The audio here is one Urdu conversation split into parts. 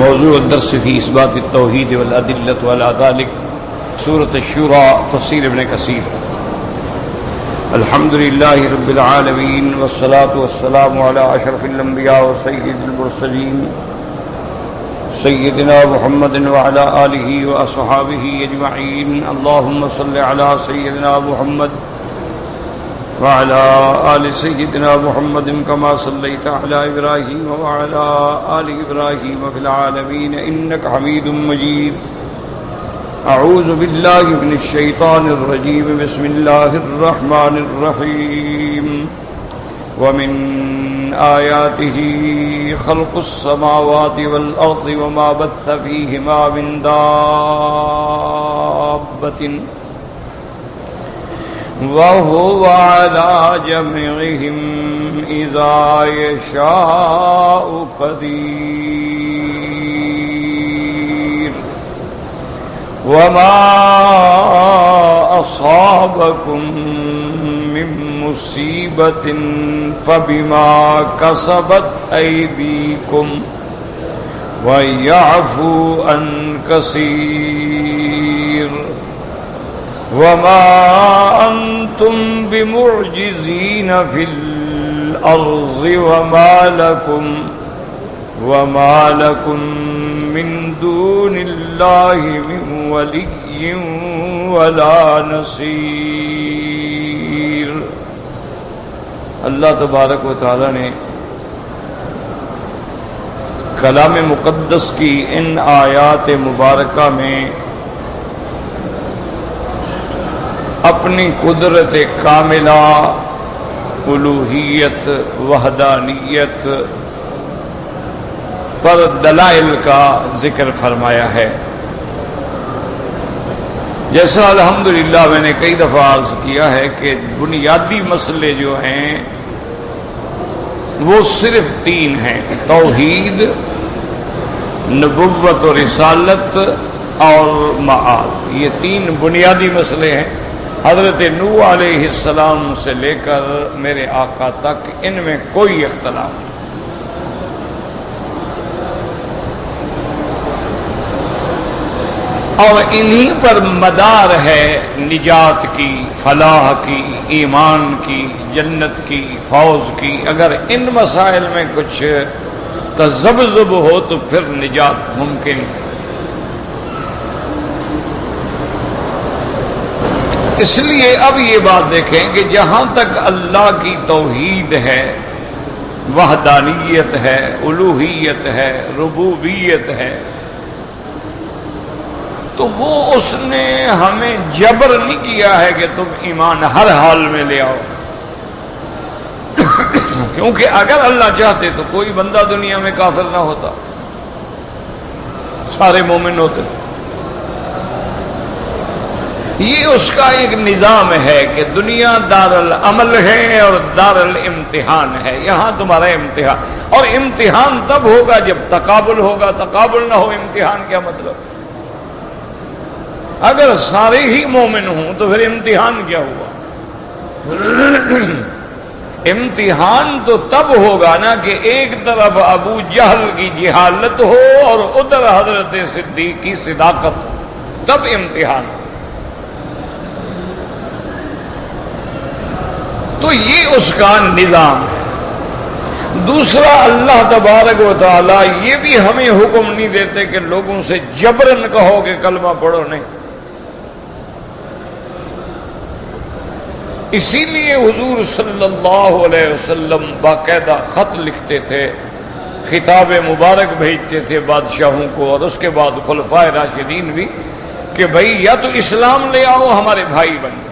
موضوع الدرس في إثبات التوحيد والأدلة على ذلك سورة الشورى تفسير ابن كثير. الحمد لله رب العالمين والصلاة والسلام على أشرف الأنبياء وسيد المرسلين سيدنا محمد وعلى آله وأصحابه أجمعين. اللهم صل على سيدنا محمد وعلى آل سيدنا محمد كما صليت على إبراهيم وعلى آل إبراهيم في العالمين إنك حميد مجيد. أعوذ بالله من الشيطان الرجيم. بسم الله الرحمن الرحيم. ومن آياته خلق السماوات والأرض وما بث فيهما من دابة وهو على جميعهم إذا يشاء قدير. وما أصابكم من مصيبة فبما كسبت أيديكم ويعفو عن كثير. وما أنتم بمعجزين في الأرض وما لكم من دون الله من ولي ولا نصير. اللہ تبارک و تعالی نے کلام مقدس کی ان آیات مبارکہ میں اپنی قدرت کاملہ، الوہیت، وحدانیت پر دلائل کا ذکر فرمایا ہے. جیسا الحمدللہ میں نے کئی دفعہ عرض کیا ہے کہ بنیادی مسئلے جو ہیں وہ صرف تین ہیں: توحید، نبوت و رسالت اور معاد. یہ تین بنیادی مسئلے ہیں. حضرت نوح علیہ السلام سے لے کر میرے آقا تک ان میں کوئی اختلاف نہیں. اور انہی پر مدار ہے نجات کی، فلاح کی، ایمان کی، جنت کی، فوز کی. اگر ان مسائل میں کچھ تذبذب ہو تو پھر نجات ممکن. اس لیے اب یہ بات دیکھیں کہ جہاں تک اللہ کی توحید ہے، وحدانیت ہے، الوہیت ہے، ربوبیت ہے، تو وہ اس نے ہمیں جبر نہیں کیا ہے کہ تم ایمان ہر حال میں لے آؤ. کیونکہ اگر اللہ چاہتے تو کوئی بندہ دنیا میں کافر نہ ہوتا، سارے مومن ہوتے. یہ اس کا ایک نظام ہے کہ دنیا دار العمل ہے اور دار الامتحان ہے. یہاں تمہارا امتحان، اور امتحان تب ہوگا جب تقابل ہوگا. تقابل نہ ہو امتحان کیا مطلب؟ اگر سارے ہی مومن ہوں تو پھر امتحان کیا ہوا؟ امتحان تو تب ہوگا نا کہ ایک طرف ابو جہل کی جہالت ہو اور ادھر حضرت صدیق کی صداقت ہو، تب امتحان ہو. تو یہ اس کا نظام ہے. دوسرا، اللہ تبارک و تعالی یہ بھی ہمیں حکم نہیں دیتے کہ لوگوں سے جبرن کہو کہ کلمہ پڑھو. نہیں. اسی لیے حضور صلی اللہ علیہ وسلم باقاعدہ خط لکھتے تھے، خطاب مبارک بھیجتے تھے بادشاہوں کو اور اس کے بعد خلفائے راشدین بھی، کہ بھئی یا تو اسلام لے آؤ، ہمارے بھائی بن جاؤ.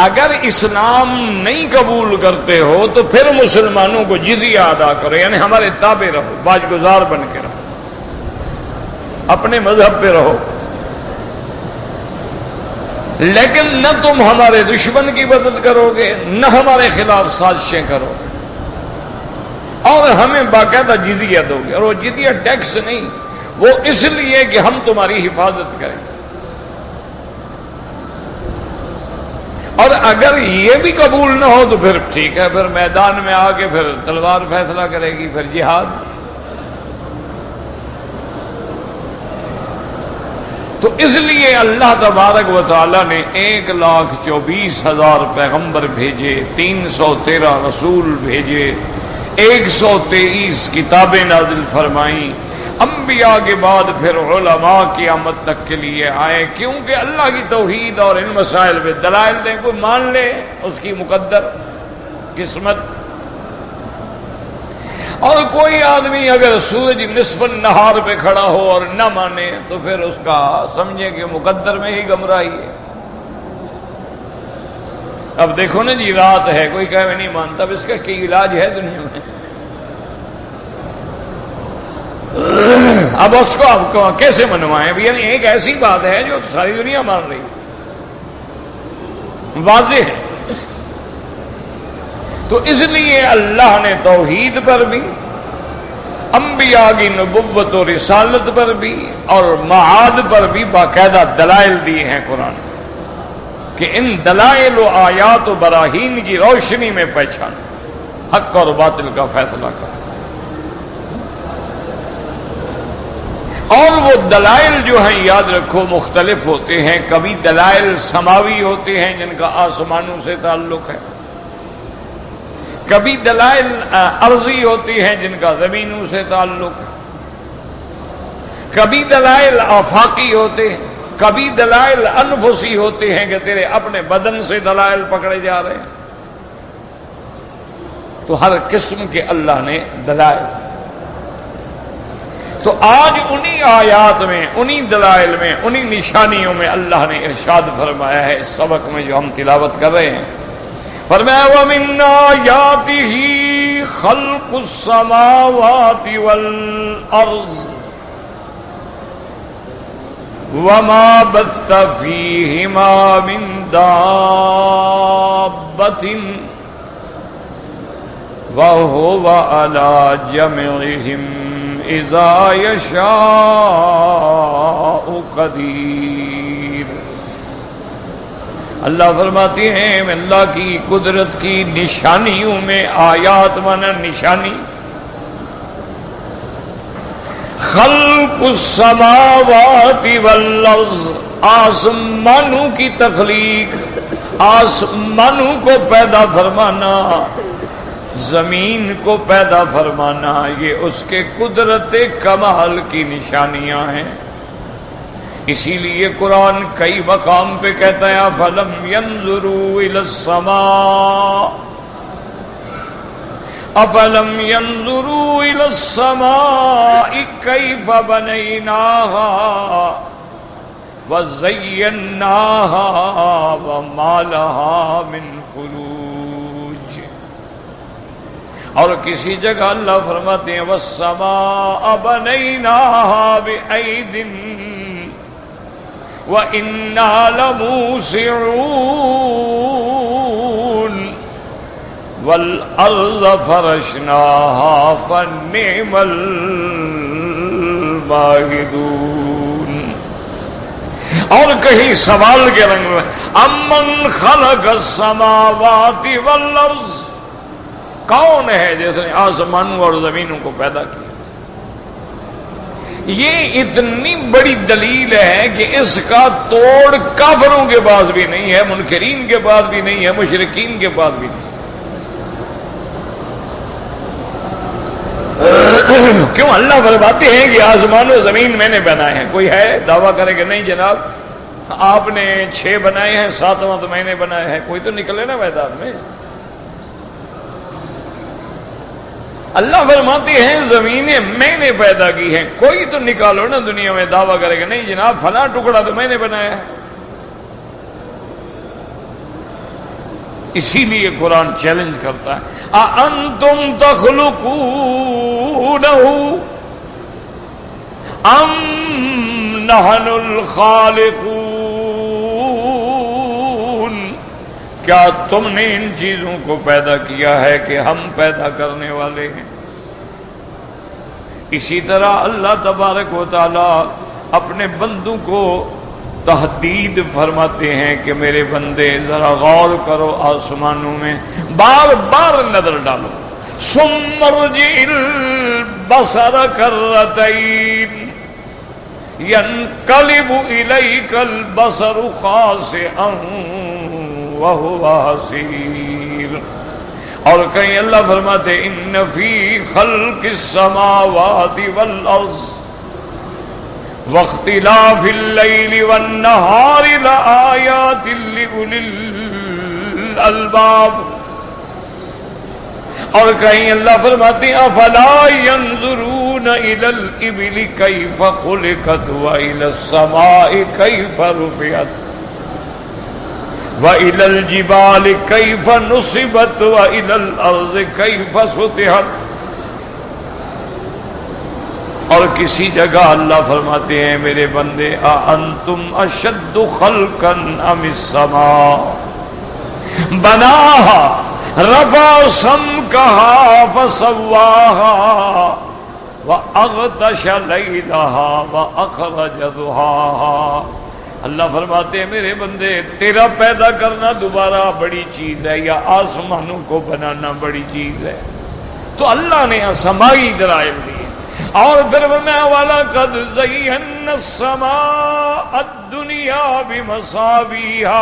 اگر اسلام نہیں قبول کرتے ہو تو پھر مسلمانوں کو جزیہ ادا کرو، یعنی ہمارے تابع رہو، باج گزار بن کے رہو، اپنے مذہب پہ رہو. لیکن نہ تم ہمارے دشمن کی مدد کرو گے، نہ ہمارے خلاف سازشیں کرو گے، اور ہمیں باقاعدہ جزیہ دو گے. اور وہ جزیہ ٹیکس نہیں، وہ اس لیے کہ ہم تمہاری حفاظت کریں. اور اگر یہ بھی قبول نہ ہو تو پھر ٹھیک ہے، پھر میدان میں آ کے پھر تلوار فیصلہ کرے گی، پھر جہاد. تو اس لیے اللہ تبارک و تعالی نے 1,24,000 پیغمبر بھیجے، 313 رسول بھیجے، 123 کتابیں نازل فرمائیں، انبیاء کے بعد پھر علماء قیامت تک کے لیے آئے، کیونکہ اللہ کی توحید اور ان مسائل پہ دلائل دیں، کوئی مان لے اس کی مقدر قسمت۔ اور کوئی آدمی اگر سورج نصف النہار پہ کھڑا ہو اور نہ مانے تو پھر اس کا سمجھے کہ مقدر میں ہی گمراہی ہے۔ اب دیکھو نا جی، رات ہے، کوئی کہے میں نہیں مانتا، اب اس کا کیا علاج ہے دنیا میں؟ اب اس کو آپ کیسے منوائیں؟ یعنی ایک ایسی بات ہے جو ساری دنیا مان رہی ہے، واضح ہے۔ تو اس لیے اللہ نے توحید پر بھی، انبیاء کی نبوت و رسالت پر بھی اور معاد پر بھی باقاعدہ دلائل دیے ہیں قرآن، کہ ان دلائل و آیات و براہین کی روشنی میں پہچان، حق اور باطل کا فیصلہ کر۔ اور وہ دلائل جو ہیں یاد رکھو مختلف ہوتے ہیں، کبھی دلائل سماوی ہوتے ہیں جن کا آسمانوں سے تعلق ہے، کبھی دلائل ارضی ہوتی ہیں جن کا زمینوں سے تعلق ہے، کبھی دلائل آفاقی ہوتے ہیں، کبھی دلائل انفسی ہوتے ہیں کہ تیرے اپنے بدن سے دلائل پکڑے جا رہے ہیں۔ تو ہر قسم کے اللہ نے دلائل، تو آج انہی آیات میں، انہی دلائل میں، انہی نشانیوں میں اللہ نے ارشاد فرمایا ہے اس سبق میں جو ہم تلاوت کر رہے ہیں، فرمایا وَمِنْ آيَاتِهِ خَلْقُ السَّمَاوَاتِ وَالْأَرْضِ وَمَا بَثَّ فِيهِمَا مِنْ دَابَّةٍ وَهُوَ عَلَى جَمْعِهِمْ إِذَا يَشَاءُ قَدِيرٌ۔ اللہ فرماتے ہیں میں اللہ کی قدرت کی نشانیوں میں، آیات مانا نشانی، خلق السماوات والارض، آسمانوں کی تخلیق، آسمانوں کو پیدا فرمانا، زمین کو پیدا فرمانا، یہ اس کے قدرت کمال کی نشانیاں ہیں۔ اسی لیے قرآن کئی مقام پہ کہتا ہے فَلَمْ يَنْظُرُوا إِلَى السَّمَاءِ أَفَلَمْ يَنْظُرُوا إِلَى السَّمَاءِ كَيْفَ بَنَيْنَاهَا وَزَيَّنَّاهَا وَمَا لَهَا مِنْ فُرُوجٍ۔ اور کسی جگہ اللہ فرماتے ہیں وَالسَّمَاءَ بَنَيْنَاهَا بِأَيْدٍ وَإِنَّا لَمُوسِعُونَ وَالْأَرْضَ فَرَشْنَاهَا فَنِعْمَ الْمَاهِدُونَ۔ اور کہیں سوال کے رنگ میں امن خلق السماوات والارض، کون ہے جس نے آسمانوں اور زمینوں کو پیدا کیا؟ یہ اتنی بڑی دلیل ہے کہ اس کا توڑ کافروں کے پاس بھی نہیں ہے، منکرین کے پاس بھی نہیں ہے، مشرکین کے پاس بھی نہیں۔ کیوں؟ اللہ فرماتے ہیں کہ آسمان و زمین میں نے بنائے ہیں۔ کوئی ہے دعویٰ کرے کہ نہیں جناب آپ نے 6 بنائے ہیں، 7واں تو میں نے بنایا ہے؟ کوئی تو نکلے نا میدان میں۔ اللہ فرماتے ہیں زمینیں میں نے پیدا کی ہیں، کوئی تو نکالو نا دنیا میں دعویٰ کرے کہ نہیں جناب فلاں ٹکڑا تو میں نے بنایا ہے۔ اسی لیے قرآن چیلنج کرتا ہے اَأَنْتُمْ تَخْلُقُونَهُ أَمْ نَحْنُ الْخَالِقُونَ، کیا تم نے ان چیزوں کو پیدا کیا ہے کہ ہم پیدا کرنے والے ہیں؟ اسی طرح اللہ تبارک و تعالی اپنے بندوں کو تحدید فرماتے ہیں کہ میرے بندے ذرا غور کرو، آسمانوں میں بار بار نظر ڈالو، ثم ارجع البصر کرتین، ينقلب إليك البصر خاسئا وهو حسير. اور کہیں اللہ فرماتے ان فی خلق السماوات والارض واختلاف اللیل والنہار لآیات لأولی الالباب. اور کہیں اللہ فرماتے ہیں افلا ينظرون الى الابل کیف خلقت والى السماء کیف رفعت وَإِلَى الْجِبَالِ كَيْفَ نُصِبَتْ وَإِلَى الْأَرْضِ كَيْفَ سُطِحَتْ. اور کسی جگہ اللہ فرماتے ہیں میرے بندے أَأَنْتُمْ أَشَدُّ خَلْقًا أَمِ السَّمَاءُ بَنَاهَا رَفَعَ سَمْكَهَا فَسَوَّاهَا وَأَغْطَشَ لَيْلَهَا وَأَخْرَجَ ضُحَاهَا. اللہ فرماتے ہیں میرے بندے تیرا پیدا کرنا دوبارہ بڑی چیز ہے یا آسمانوں کو بنانا بڑی چیز ہے؟ تو اللہ نے سمائی دلائل دیے. اور پھر فرمایا وَلَقَدْ زَيَّنَّا السَّمَاءَ الدُّنْيَا بِمَصَابِيحَ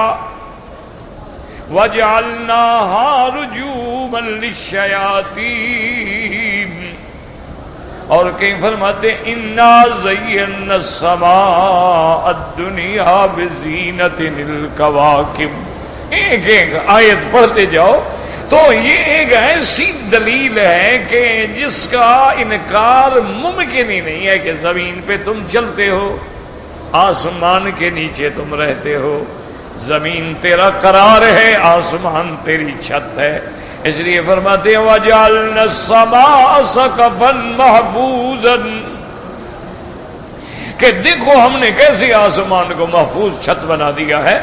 وَجَعَلْنَاهَا رُجُومًا لِلشَّيَاطِينِ. اور کہیں فرماتے اِنَّا زَيَّنَّا السَّمَاءَ الدُّنْيَا بِزِينَةٍ الْكَوَاكِبِ. ایک ایک آیت پڑھتے جاؤ تو یہ ایک ایسی دلیل ہے کہ جس کا انکار ممکن ہی نہیں ہے کہ زمین پہ تم چلتے ہو، آسمان کے نیچے تم رہتے ہو، زمین تیرا قرار ہے، آسمان تیری چھت ہے. اس لیے فرماتے ہیں وَجَعَلْنَا السَّمَاءَ سَقْفًا مَحْفُوظًا کہ دیکھو ہم نے کیسے آسمان کو محفوظ چھت بنا دیا ہے.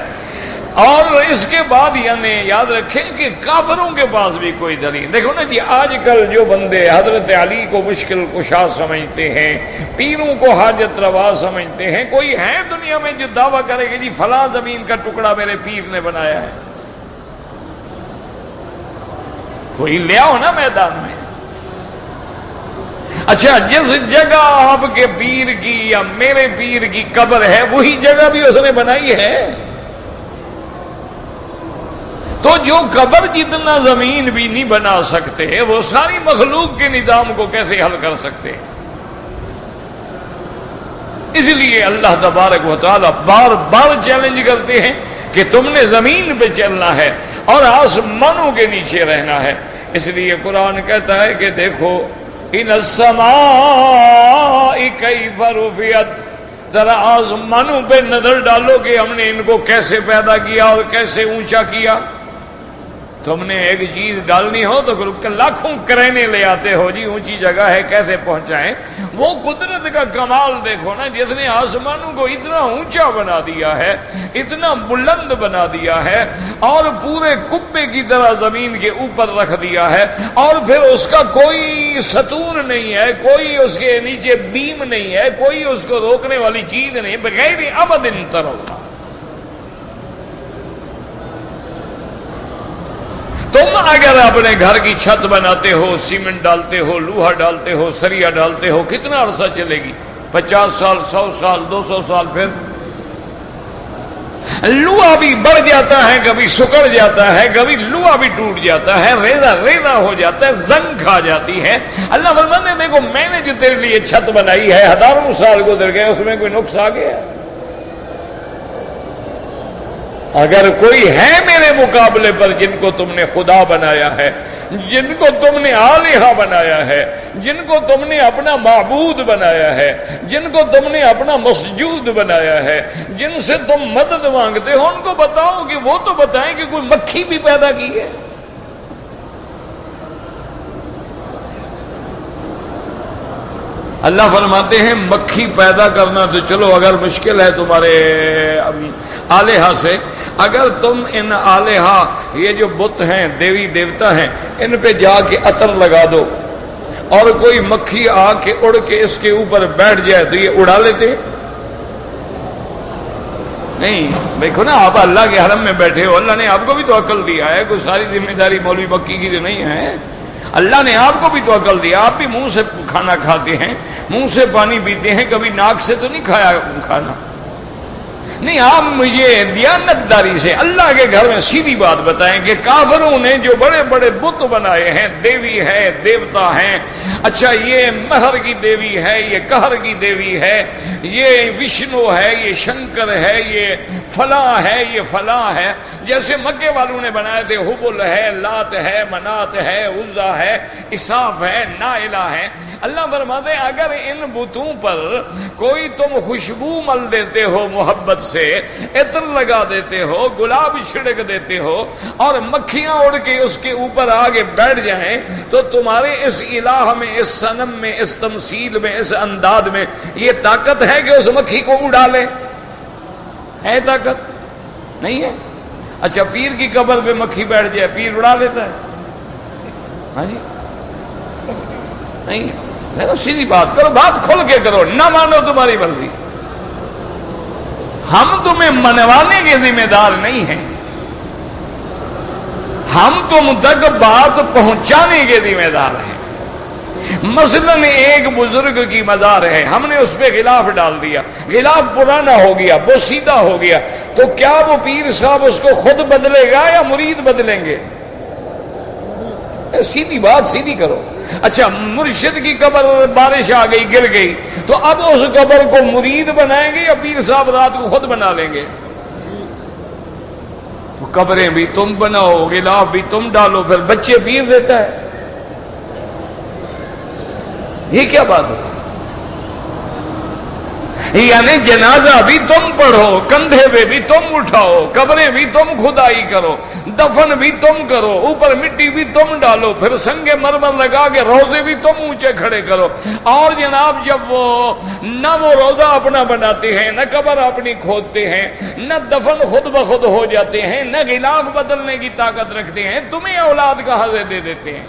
اور اس کے بعد یعنی یاد رکھیں کہ کافروں کے پاس بھی کوئی دلیل دیکھو نا جی. آج کل جو بندے حضرت علی کو مشکل کشا سمجھتے ہیں، پیروں کو حاجت روا سمجھتے ہیں، کوئی ہے دنیا میں جو دعویٰ کرے کہ جی فلاں زمین کا ٹکڑا میرے پیر نے بنایا ہے؟ کوئی لے آؤ نا میدان میں. اچھا جس جگہ آپ کے پیر کی یا میرے پیر کی قبر ہے وہی جگہ بھی اس نے بنائی ہے. تو جو قبر جتنا زمین بھی نہیں بنا سکتے وہ ساری مخلوق کے نظام کو کیسے حل کر سکتے؟ اس لیے اللہ تبارک و تعالی بار بار چیلنج کرتے ہیں کہ تم نے زمین پہ چلنا ہے اور آسمانوں کے نیچے رہنا ہے. اس لیے قرآن کہتا ہے کہ دیکھو ان السماء کیف رفعت، ذرا آسمانوں پہ نظر ڈالو کہ ہم نے ان کو کیسے پیدا کیا اور کیسے اونچا کیا. تم نے ایک چیز ڈالنی ہو تو لاکھوں کرینے لے آتے ہو جی اونچی جگہ ہے کیسے پہنچائیں. وہ قدرت کا کمال دیکھو نا جس نے آسمانوں کو اتنا اونچا بنا دیا ہے، اتنا بلند بنا دیا ہے اور پورے کبے کی طرح زمین کے اوپر رکھ دیا ہے اور پھر اس کا کوئی ستون نہیں ہے، کوئی اس کے نیچے بیم نہیں ہے، کوئی اس کو روکنے والی چیز نہیں، بغیر ابد ترون. تم اگر اپنے گھر کی چھت بناتے ہو، سیمنٹ ڈالتے ہو، لوہا ڈالتے ہو، سریا ڈالتے ہو، کتنا عرصہ چلے گی؟ 50 سال، 100 سال، 200 سال. پھر لوہا بھی بڑھ جاتا ہے، کبھی سکڑ جاتا ہے، کبھی لوہا بھی ٹوٹ جاتا ہے، ریزہ ریزہ ہو جاتا ہے، زنگ کھا جاتی ہے. اللہ فرماتے ہیں دیکھو میں نے جو تیرے لیے چھت بنائی ہے ہزاروں سال گزر گئے، اس میں کوئی نقص آ گیا؟ اگر کوئی ہے میرے مقابلے پر جن کو تم نے خدا بنایا ہے، جن کو تم نے آلہہ بنایا ہے، جن کو تم نے اپنا معبود بنایا ہے، جن کو تم نے اپنا مسجود بنایا ہے، جن سے تم مدد مانگتے ہو، ان کو بتاؤ کہ وہ تو بتائیں کہ کوئی مکھی بھی پیدا کی ہے. اللہ فرماتے ہیں مکھی پیدا کرنا تو چلو اگر مشکل ہے تمہارے آلہہ سے، اگر تم ان آلہہ یہ جو بت ہیں، دیوی دیوتا ہیں، ان پہ جا کے عطر لگا دو اور کوئی مکھی آ کے اڑ کے اس کے اوپر بیٹھ جائے تو یہ اڑا لیتے؟ نہیں. دیکھو نا آپ اللہ کے حرم میں بیٹھے ہو، اللہ نے آپ کو بھی تو عقل دیا ہے، کوئی ساری ذمہ داری مولوی مکی کی تو نہیں ہے. اللہ نے آپ کو بھی تو عقل دیا، آپ بھی منہ سے کھانا کھاتے ہیں، منہ سے پانی پیتے ہیں، کبھی ناک سے تو نہیں کھایا کھانا؟ نہیں، آپ مجھے دیانتداری سے اللہ کے گھر میں سیدھی بات بتائیں کہ کافروں نے جو بڑے بڑے بت بنائے ہیں، دیوی ہے، دیوتا ہیں، اچھا یہ مہر کی دیوی ہے، یہ قہر کی دیوی ہے، یہ وشنو ہے، یہ شنکر ہے، یہ فلاں ہے، یہ فلاں ہے، جیسے مکے والوں نے بنائے تھے، حبل ہے، لات ہے، منات ہے، عزا ہے، اساف ہے، نائلہ ہے۔ اللہ فرماتے ہیں اگر ان بتوں پر کوئی تم خوشبو مل دیتے ہو، محبت سے عطر لگا دیتے ہو، گلاب چھڑک دیتے ہو، اور مکھیاں اڑ کے اس کے اوپر آگے بیٹھ جائیں، تو تمہارے اس الہ میں، اس صنم میں، اس تمثیل میں، اس انداز میں یہ طاقت ہے کہ اس مکھی کو اڑا لے؟ ہے طاقت؟ نہیں ہے۔ اچھا پیر کی قبر پہ مکھی بیٹھ جائے، پیر اڑا لیتا ہے؟ ہاں جی، نہیں ہے۔ دیکھو سیدھی بات کرو، بات کھل کے کرو، نہ مانو تمہاری مرضی، ہم تمہیں منوانے کے ذمہ دار نہیں ہیں، ہم تم تک بات پہنچانے کے ذمہ دار ہیں۔ مثلا ایک بزرگ کی مزار ہے، ہم نے اس پہ غلاف ڈال دیا، غلاف پرانا ہو گیا، بوسیدہ ہو گیا، تو کیا وہ پیر صاحب اس کو خود بدلے گا یا مرید بدلیں گے؟ سیدھی بات سیدھی کرو۔ اچھا مرشد کی قبر بارش آ گئی، گر گئی، تو اب اس قبر کو مرید بنائیں گے یا پیر صاحب رات کو خود بنا لیں گے؟ تو قبریں بھی تم بناؤ، غلاف بھی تم ڈالو، پھر بچے پیر دیتا ہے، یہ کیا بات ہے؟ یعنی جنازہ بھی تم پڑھو، کندھے پہ بھی تم اٹھاؤ، قبریں بھی تم کھدائی کرو، دفن بھی تم کرو، اوپر مٹی بھی تم ڈالو، پھر سنگ مرمر لگا کے روزے بھی تم اونچے کھڑے کرو، اور جناب جب وہ نہ وہ روزہ اپنا بناتے ہیں، نہ قبر اپنی کھودتے ہیں، نہ دفن خود بخود ہو جاتے ہیں، نہ غلاف بدلنے کی طاقت رکھتے ہیں، تمہیں اولاد کہاں سے دے دیتے ہیں؟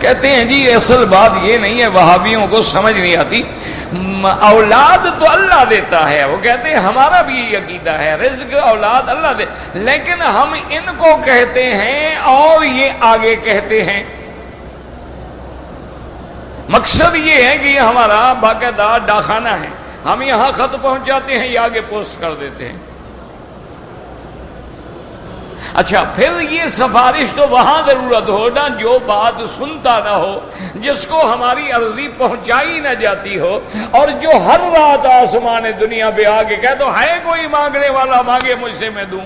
کہتے ہیں جی اصل بات یہ نہیں ہے، وہابیوں کو سمجھ نہیں آتی، اولاد تو اللہ دیتا ہے، وہ کہتے ہیں ہمارا بھی یہ عقیدہ ہے، رزق اولاد اللہ دے، لیکن ہم ان کو کہتے ہیں اور یہ آگے کہتے ہیں۔ مقصد یہ ہے کہ یہ ہمارا باقاعدہ ڈاکخانہ ہے، ہم یہاں خط پہنچاتے ہیں، یہ آگے پوسٹ کر دیتے ہیں۔ اچھا پھر یہ سفارش تو وہاں ضرورت ہو نا جو بات سنتا نہ ہو، جس کو ہماری عرضی پہنچائی نہ جاتی ہو، اور جو ہر رات آسمان دنیا پہ آگے کہہ تو ہے کوئی مانگنے والا مانگے مجھ سے میں دوں،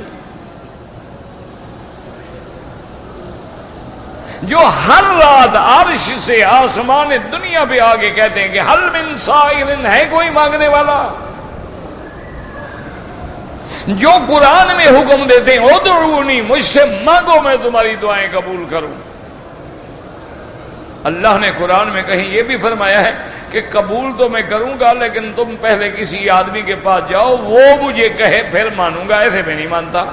جو ہر رات عرش سے آسمان دنیا پہ آگے کہتے ہیں کہ حل من سائل، ہے کوئی مانگنے والا، جو قرآن میں حکم دیتے ہیں ادعونی، مجھ سے مانگو میں تمہاری دعائیں قبول کروں۔ اللہ نے قرآن میں کہیں یہ بھی فرمایا ہے کہ قبول تو میں کروں گا، لیکن تم پہلے کسی آدمی کے پاس جاؤ، وہ مجھے کہے پھر مانوں گا، ایسے میں نہیں مانتا۔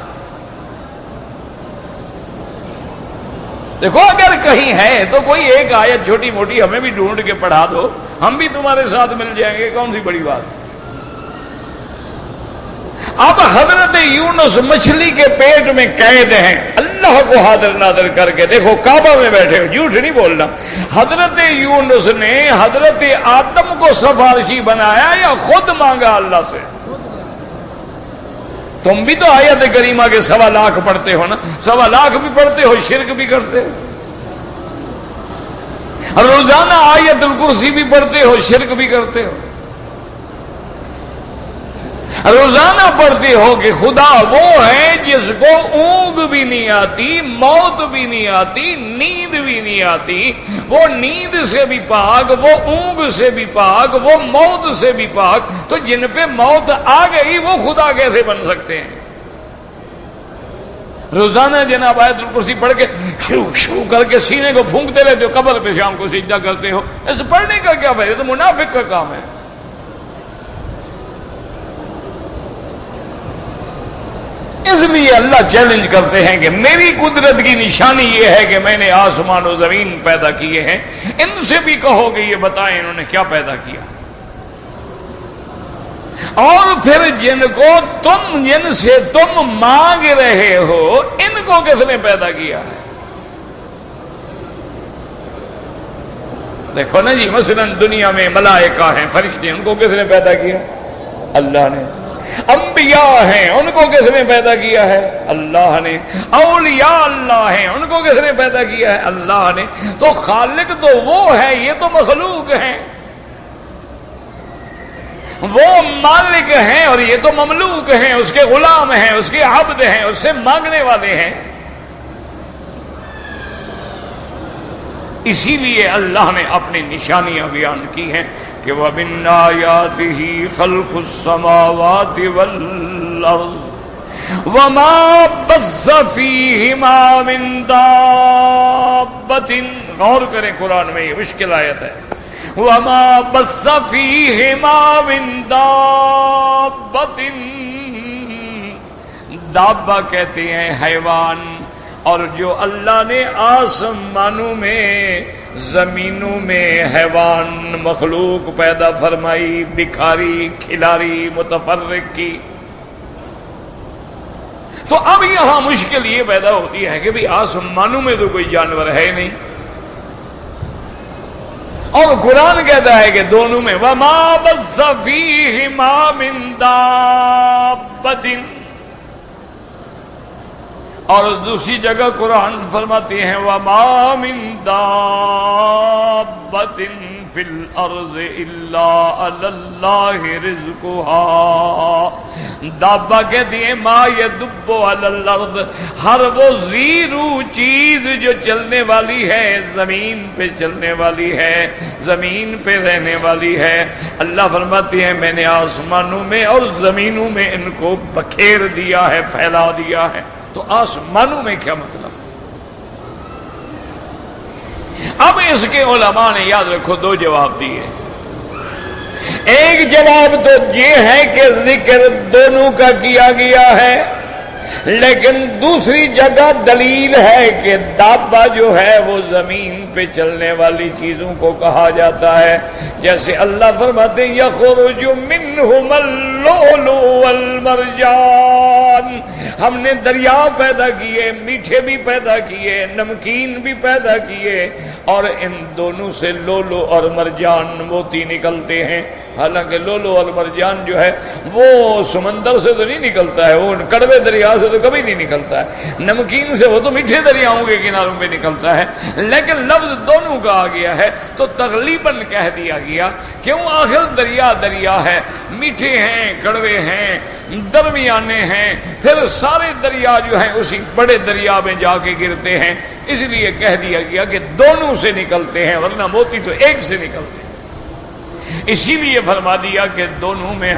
دیکھو اگر کہیں ہے تو کوئی ایک آیت چھوٹی موٹی ہمیں بھی ڈھونڈ کے پڑھا دو، ہم بھی تمہارے ساتھ مل جائیں گے، کون سی بڑی بات ہے؟ اب حضرت یونس مچھلی کے پیٹ میں قید ہیں، اللہ کو حاضر ناظر کر کے، دیکھو کعبہ میں بیٹھے ہو، جھوٹ نہیں بولنا، حضرت یونس نے حضرت آدم کو سفارشی بنایا یا خود مانگا اللہ سے؟ تم بھی تو آیت کریمہ کے 1.25 لاکھ پڑھتے ہو نا، 1.25 لاکھ بھی پڑھتے ہو، شرک بھی کرتے ہو، روزانہ آیت الکرسی بھی پڑھتے ہو، شرک بھی کرتے ہو، روزانہ پڑھتے ہو کہ خدا وہ ہے جس کو اونگ بھی نہیں آتی، موت بھی نہیں آتی، نیند بھی نہیں آتی، وہ نیند سے بھی پاک، وہ اونگ سے بھی پاک، وہ موت سے بھی پاک، تو جن پہ موت آ گئی وہ خدا کیسے بن سکتے ہیں؟ روزانہ جناب آیت الکرسی پڑھ کے شروع کر کے سینے کو پھونکتے رہتے ہو، قبر پہ شام کو سجدہ کرتے ہو، ایسے پڑھنے کا کیا فائدہ؟ تو منافق کا کام ہے۔ اس لیے اللہ چیلنج کرتے ہیں کہ میری قدرت کی نشانی یہ ہے کہ میں نے آسمان و زمین پیدا کیے ہیں، ان سے بھی کہو کہ یہ بتائیں انہوں نے کیا پیدا کیا۔ اور پھر جن سے تم مانگ رہے ہو ان کو کس نے پیدا کیا ہے؟ دیکھو نا جی، مثلا دنیا میں ملائکہ ہیں، فرشتے، ان کو کس نے پیدا کیا؟ اللہ نے۔ انبیاء ہیں، ان کو کس نے پیدا کیا ہے؟ اللہ نے۔ اولیاء اللہ ہیں، ان کو کس نے پیدا کیا ہے؟ اللہ نے۔ تو خالق تو وہ ہے، یہ تو مخلوق ہیں۔ وہ مالک ہیں اور یہ تو مملوک ہیں، اس کے غلام ہیں، اس کے عبد ہیں، اس سے مانگنے والے ہیں۔ اسی لیے اللہ نے اپنی نشانیاں بیان کی ہیں کہ وَمِنْ آيَاتِهِ خَلْقُ السَّمَاوَاتِ وَالْأَرْضِ وَمَا بَثَّ فِيهِمَا مِنْ دَابَّةٍ۔ غور کریں، قرآن میں یہ مشکل آیت ہے۔ وَمَا بَثَّ فِيهِمَا مِنْ دَابَّةٍ، دابہ کہتے ہیں حیوان، اور جو اللہ نے آسمانوں میں، زمینوں میں حیوان مخلوق پیدا فرمائی، بکھاری، کھلاری، متفرق کی، تو اب یہاں مشکل یہ پیدا ہوتی ہے کہ بھی آسمانوں میں تو کوئی جانور ہے نہیں، اور قرآن کہتا ہے کہ دونوں میں وَمَا بَثَّ فِيهِمَا مِن دَابَّةٍ، اور دوسری جگہ قرآن فرماتے ہیں وَمَا مِن دَابَّةٍ فِي الْأَرْضِ إِلَّا عَلَى اللَّهِ رِزْقُهَا۔ دابہ کہتے ہیں ما يَدُبُّ عَلَى الْأَرْضِ، ہر وہ زیرو چیز جو چلنے والی ہے، زمین پہ چلنے والی ہے، زمین پہ رہنے والی ہے۔ اللہ فرماتے ہیں میں نے آسمانوں میں اور زمینوں میں ان کو بکھیر دیا ہے، پھیلا دیا ہے۔ تو آسمانوں میں کیا مطلب؟ اب اس کے علماء نے یاد رکھو دو جواب دیے۔ ایک جواب تو یہ ہے کہ ذکر دونوں کا کیا گیا ہے، لیکن دوسری جگہ دلیل ہے کہ دابہ جو ہے وہ زمین پہ چلنے والی چیزوں کو کہا جاتا ہے، جیسے اللہ فرماتے ہیں یخرج منہم اللؤلؤ والمرجان، ہم نے دریا پیدا کیے، میٹھے بھی پیدا کیے، نمکین بھی پیدا کیے، اور ان دونوں سے لولو اور مرجان موتی نکلتے ہیں۔ حالانکہ لولو اور مرجان جو ہے وہ سمندر سے تو نہیں نکلتا ہے، وہ کڑوے دریا سے تو کبھی نہیں نکلتا ہے، نمکین سے وہ تو میٹھے دریاؤں کے کناروں پہ نکلتا ہے، لیکن لفظ دونوں کا آ گیا ہے تو تغلیباً کہہ دیا گیا کیوں، آخر دریا دریا ہے، میٹھے ہیں، کڑوے ہیں، درمیانے ہیں، پھر سارے دریا جو ہیں اسی بڑے دریا میں جا کے گرتے ہیں، اس لیے کہہ دیا گیا کہ دونوں سے نکلتے ہیں، ورنہ موتی تو ایک سے نکلتے ہیں۔ اسی لیے فرما دیا کہ دونوں میں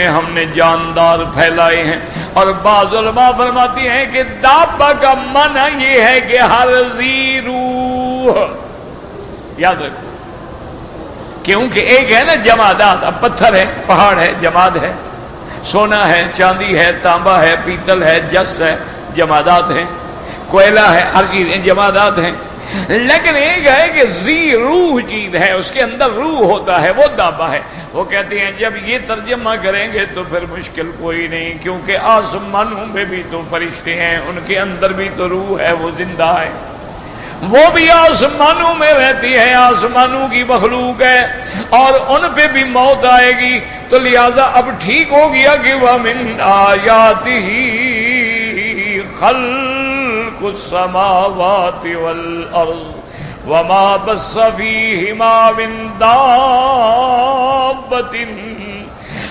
ہم نے جاندار پھیلائے ہیں۔ اور بعض علماء فرماتی ہیں کہ دابہ کا معنی یہ ہے کہ ہر ذی روح، یاد رکھو، کیونکہ ایک ہے نا جمادات، اب پتھر ہے، پہاڑ ہے، جماد ہے، سونا ہے، چاندی ہے، تانبا ہے، پیتل ہے، جس ہے، جمادات ہیں، کوئلہ ہے، ہر چیزیں جمادات ہیں، لیکن ایک ہے کہ ذی روح چیز ہے، اس کے اندر روح ہوتا ہے، وہ دابہ ہے۔ وہ کہتے ہیں جب یہ ترجمہ کریں گے تو پھر مشکل کوئی نہیں، کیونکہ آسمانوں میں بھی تو فرشتے ہیں، ان کے اندر بھی تو روح ہے، وہ زندہ ہے، وہ بھی آسمانوں میں رہتی ہے، آسمانوں کی مخلوق ہے، اور ان پہ بھی موت آئے گی، تو لہذا اب ٹھیک ہو گیا کہ وَمِنْ آيَاتِهِ خَلْقُ السَّمَاوَاتِ وَالْأَرْضِ وَمَا بَثَّ فِيهِمَا مِن دَابَّةٍ۔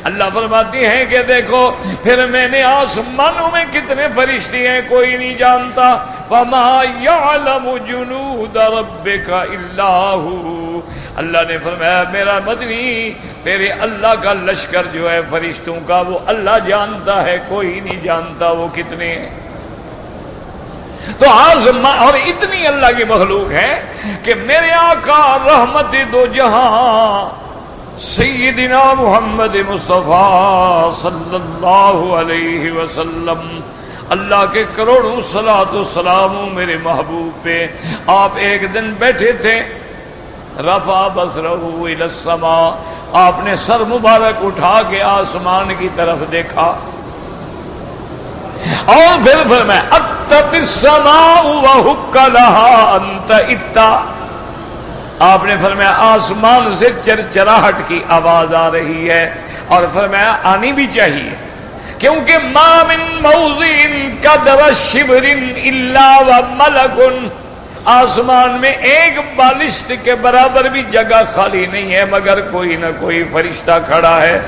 اللہ فرماتے ہیں کہ دیکھو پھر میں نے آسمانوں میں کتنے فرشتے ہیں کوئی نہیں جانتا، وَمَا يَعْلَمُ جُنُودَ رَبِّكَ إِلَّا هُوَ۔ اللہ نے فرمایا میرا مدنی، تیرے اللہ کا لشکر جو ہے فرشتوں کا وہ اللہ جانتا ہے، کوئی نہیں جانتا وہ کتنے ہیں۔ تو آسمان اور اتنی اللہ کی مخلوق ہے کہ میرے آقا رحمت دو جہاں سیدنا محمد مصطفیٰ صلی اللہ علیہ وسلم، اللہ کے کروڑوں صلاۃ و سلام میرے محبوب پہ، آپ ایک دن بیٹھے تھے، رفع بصرہ الی السماء، آپ نے سر مبارک اٹھا کے آسمان کی طرف دیکھا اور پھر فرمایا اتت السماء وحق لها انت اتا. آپ نے فرمایا آسمان سے چرچراہٹ کی آواز آ رہی ہے، اور فرمایا آنی بھی چاہیے، کیونکہ ما من موضع قدر شبر الا وملک، آسمان میں ایک بالشت کے برابر بھی جگہ خالی نہیں ہے مگر کوئی نہ کوئی فرشتہ کھڑا ہے،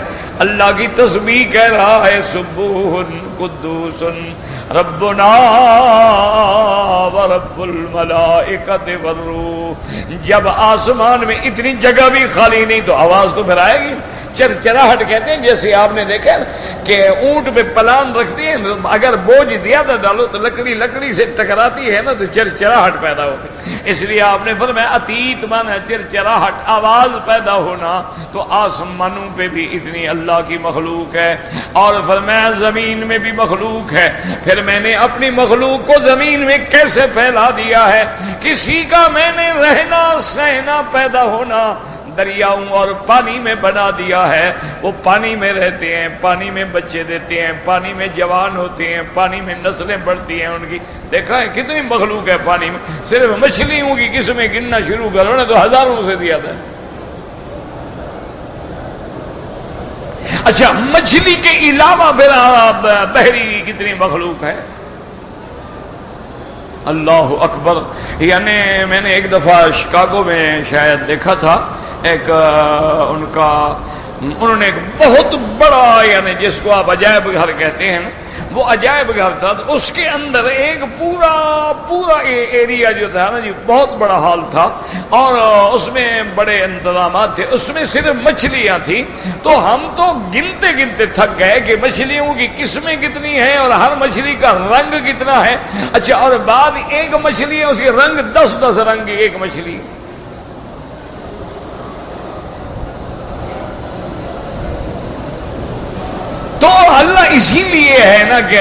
اللہ کی تسبیح کہہ رہا ہے سبوح قدوس ربنا ورب الملائکۃ والروح. جب آسمان میں اتنی جگہ بھی خالی نہیں تو آواز تو پھر آئے گی. چرچراہٹ کہتے ہیں جیسے آپ نے دیکھا کہ اونٹ پہ پلان رکھتے ہیں، اگر بوجھ زیادہ ڈالو تو لکڑی سے ٹکراتی ہے نا تو چرچراہٹ پیدا ہوتی. اس لیے آپ نے فرمایا اتیت مانا چرچراہٹ، آواز پیدا ہونا. تو آسمانوں پہ بھی اتنی اللہ کی مخلوق ہے، اور فرمایا زمین میں بھی مخلوق ہے. پھر میں نے اپنی مخلوق کو زمین میں کیسے پھیلا دیا ہے، کسی کا میں نے رہنا سہنا پیدا ہونا دریاؤں اور پانی میں بنا دیا ہے. وہ پانی میں رہتے ہیں، پانی میں بچے دیتے ہیں، پانی میں جوان ہوتے ہیں، پانی میں نسلیں بڑھتی ہیں ان کی. دیکھا ہے کتنی مخلوق ہے پانی میں. صرف مچھلیوں کی قسمیں گننا شروع کرو نا تو ہزاروں سے زیادہ ہے. اچھا مچھلی کے علاوہ بحری کتنی مخلوق ہے. اللہ اکبر. یعنی میں نے ایک دفعہ شکاگو میں شاید دیکھا تھا، انہوں نے ایک بہت بڑا، یعنی جس کو آپ عجائب گھر کہتے ہیں، وہ عجائب گھر تھا. تو اس کے اندر ایک پورا ایریا جو تھا نا جی، بہت بڑا ہال تھا، اور اس میں بڑے انتظامات تھے. اس میں صرف مچھلیاں تھیں. تو ہم تو گنتے تھک گئے کہ مچھلیوں کی قسمیں کتنی ہیں اور ہر مچھلی کا رنگ کتنا ہے. اچھا اور بعد ایک مچھلی ہے اس کے رنگ 10 رنگ کی ایک مچھلی. تو اللہ اسی لیے ہے نا کہ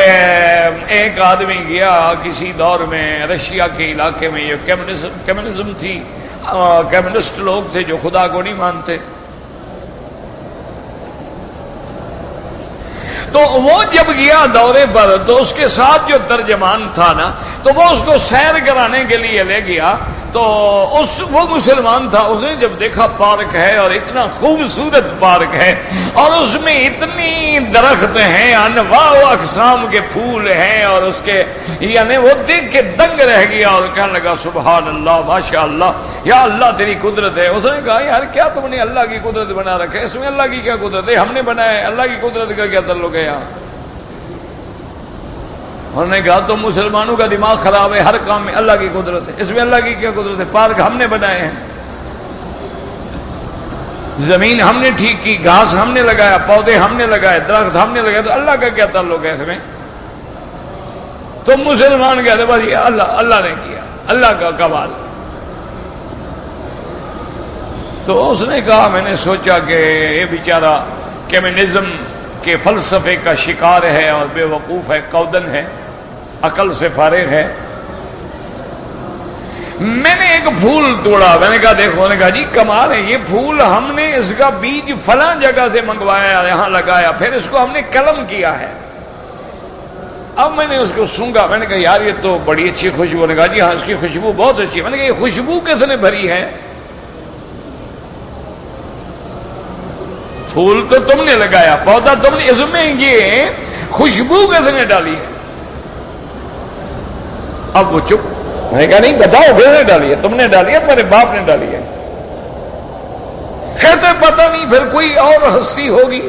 ایک آدمی گیا کسی دور میں رشیا کے علاقے میں، یہ کمیونزم تھی، کمیونسٹ لوگ تھے جو خدا کو نہیں مانتے. تو وہ جب گیا دورے پر تو اس کے ساتھ جو ترجمان تھا نا، تو وہ اس کو سیر کرانے کے لیے لے گیا. تو وہ مسلمان تھا. اس نے جب دیکھا پارک ہے اور اتنا خوبصورت پارک ہے اور اس میں اتنی درخت ہیں، انواع و اقسام کے پھول ہیں، اور اس کے یعنی وہ دیکھ کے دنگ رہ گیا اور کہنے لگا سبحان اللہ ماشاء اللہ یا اللہ تیری قدرت ہے. اس نے کہا یار کیا تم نے اللہ کی قدرت بنا رکھا ہے، اس میں اللہ کی کیا قدرت ہے، ہم نے بنایا ہے، اللہ کی قدرت کا کیا تعلق ہے یہاں. انہوں نے کہا تو مسلمانوں کا دماغ خراب ہے، ہر کام میں اللہ کی قدرت ہے، اس میں اللہ کی کیا قدرت ہے. پارک ہم نے بنائے ہیں، زمین ہم نے ٹھیک کی، گھاس ہم نے لگایا، پودے ہم نے لگائے، درخت ہم نے لگائے، تو اللہ کا کیا تعلق ہے اس میں. تو مسلمان کہتے بس یہ اللہ نے کیا، اللہ کا کمال. تو اس نے کہا میں نے سوچا کہ یہ بیچارہ کمیونزم کے فلسفے کا شکار ہے اور بے وقوف ہے، کودن ہے، عقل سے فارغ ہے. میں نے ایک پھول توڑا، میں نے کہا دیکھو، نے کہا جی کمال ہے، یہ پھول ہم نے اس کا بیج فلاں جگہ سے منگوایا، یہاں لگایا، پھر اس کو ہم نے قلم کیا ہے. اب میں نے اس کو سونگا، میں نے کہا یار یہ تو بڑی اچھی خوشبو. نے کہا جی ہاں اس کی خوشبو بہت اچھی ہے. میں نے کہا یہ خوشبو کس نے بھری ہے؟ پھول تو تم نے لگایا، پودا تم نے، اس میں یہ خوشبو کس نے ڈالی ہے؟ اب وہ چپ. میں نے کہا نہیں بتاؤ کس نے ڈالی ہے؟ تم نے ڈالی ہے، تمہارے باپ نے ڈالی ہے. کہتے پتہ نہیں، پھر کوئی اور ہستی ہوگی.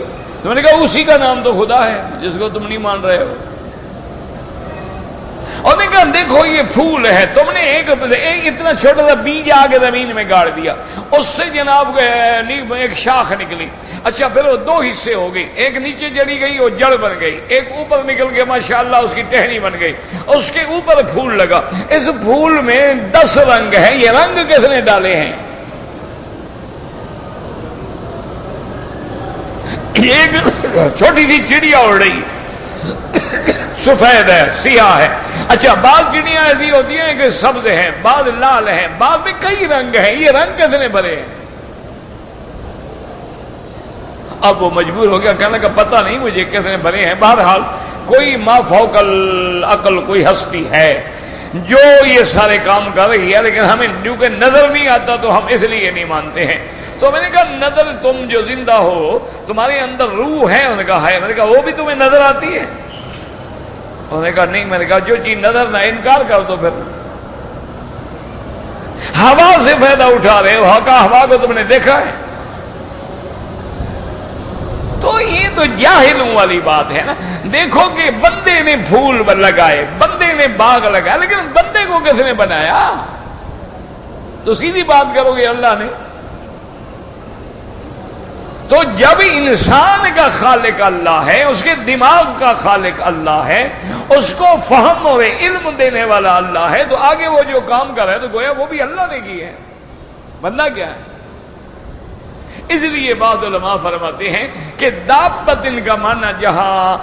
تو میں نے کہا اسی کا نام تو خدا ہے جس کو تم نہیں مان رہے ہو. اور نے کہا دیکھو یہ پھول ہے، تم نے ایک اتنا چھوٹا سا بیج آگے زمین میں گاڑ دیا، اس سے جناب ایک شاخ نکلی. اچھا پھر وہ 2 حصے ہو گئی، ایک نیچے جڑی گئی وہ جڑ بن گئی، ایک اوپر نکل کے ماشاءاللہ اس کی ٹہنی بن گئی، اس کے اوپر پھول لگا. اس پھول میں 10 رنگ ہیں. یہ رنگ کس نے ڈالے ہیں؟ ایک چھوٹی سی چڑیا اڑ رہی، سفید ہے، سیاہ ہے. اچھا بعض چڑیاں ایسی ہوتی ہیں کہ سبز ہیں، بعض لال ہیں، بعض میں کئی رنگ ہیں. یہ رنگ کس نے بھرے ہیں؟ اب وہ مجبور ہو گیا، کہنے کا پتہ نہیں مجھے کس نے بنے ہیں، بہرحال کوئی ما فوق العقل کوئی ہستی ہے جو یہ سارے کام کر رہی ہے، لیکن ہمیں کیونکہ نظر نہیں آتا تو ہم اس لیے نہیں مانتے ہیں۔ تو میں نے کہا نظر، تم جو زندہ ہو تمہارے اندر روح ہے؟ انہوں نے کہا ہے۔ میں نے کہا وہ بھی تمہیں نظر آتی ہے؟ انہوں نے کہا نہیں۔ میں نے کہا جو چیز نظر نہ انکار کر دو پھر۔ ہوا سے فائدہ اٹھا رہے ہو، ہوا کو تم نے دیکھا ہے؟ تو یہ تو جاہلوں والی بات ہے نا۔ دیکھو کہ بندے نے پھول لگائے، بندے نے باغ لگایا، لیکن بندے کو کس نے بنایا؟ تو سیدھی بات کرو گے اللہ نے۔ تو جب انسان کا خالق اللہ ہے، اس کے دماغ کا خالق اللہ ہے، اس کو فہم اور علم دینے والا اللہ ہے، تو آگے وہ جو کام کر رہا ہے تو گویا وہ بھی اللہ نے کی ہے، بندہ کیا ہے؟ اس لیے بعض علماء فرماتے ہیں کہ دابت ان کا معنی جہاں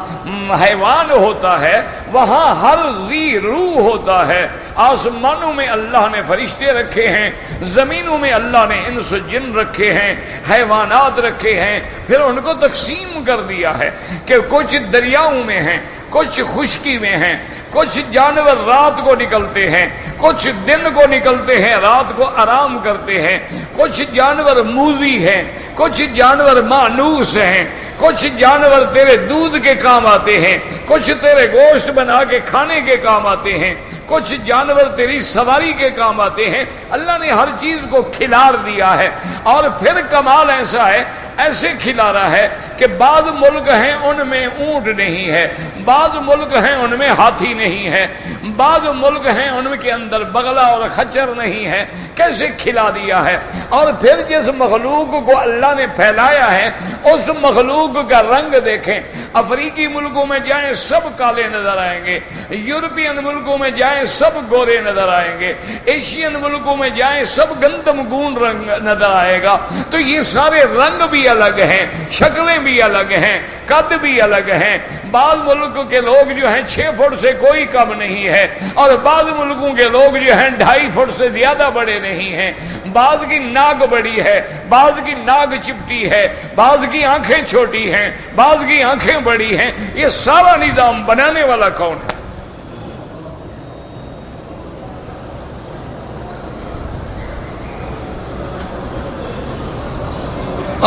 حیوان ہوتا ہے وہاں ہر ذی روح ہوتا ہے۔ آسمانوں میں اللہ نے فرشتے رکھے ہیں، زمینوں میں اللہ نے انس و جن رکھے ہیں، حیوانات رکھے ہیں، پھر ان کو تقسیم کر دیا ہے کہ کچھ دریاؤں میں ہیں، کچھ خشکی میں ہیں، کچھ جانور رات کو نکلتے ہیں، کچھ دن کو نکلتے ہیں، رات کو آرام کرتے ہیں، کچھ جانور موذی ہیں، کچھ جانور مانوس ہیں، کچھ جانور تیرے دودھ کے کام آتے ہیں، کچھ تیرے گوشت بنا کے کھانے کے کام آتے ہیں، کچھ جانور تیری سواری کے کام آتے ہیں۔ اللہ نے ہر چیز کو کھلار دیا ہے، اور پھر کمال ایسا ہے، ایسے کھلا رہا ہے کہ بعض ملک ہیں ان میں اونٹ نہیں ہے، بعض ملک ہیں ان میں ہاتھی نہیں ہے، بعض ملک ہیں ان کے اندر بغلا اور خچر نہیں ہے۔ کیسے کھلا دیا ہے! اور پھر جس مخلوق کو اللہ نے پھیلایا ہے اس مخلوق کا رنگ دیکھیں۔ افریقی ملکوں میں جائیں سب کالے نظر آئیں گے، یورپین ملکوں میں جائیں سب گورے نظر آئیں گے، ایشین ملکوں میں جائیں سب گندم گون رنگ نظر آئے گا۔ تو یہ سارے رنگ بھی الگ ہیں، شکلیں بھی الگ ہیں، قد بھی الگ ہیں۔ بعض ملک کے لوگ جو ہیں 6 فٹ سے کوئی کم نہیں ہے، اور بعض ملکوں کے لوگ جو ہیں 2.5 فٹ سے زیادہ بڑے نہیں ہیں۔ بعض کی ناک بڑی ہے، بعض کی ناک چپٹی ہے، بعض کی آنکھیں چھوٹی ہیں، بعض کی آنکھیں بڑی ہیں۔ یہ سارا نظام بنانے والا کون ہے؟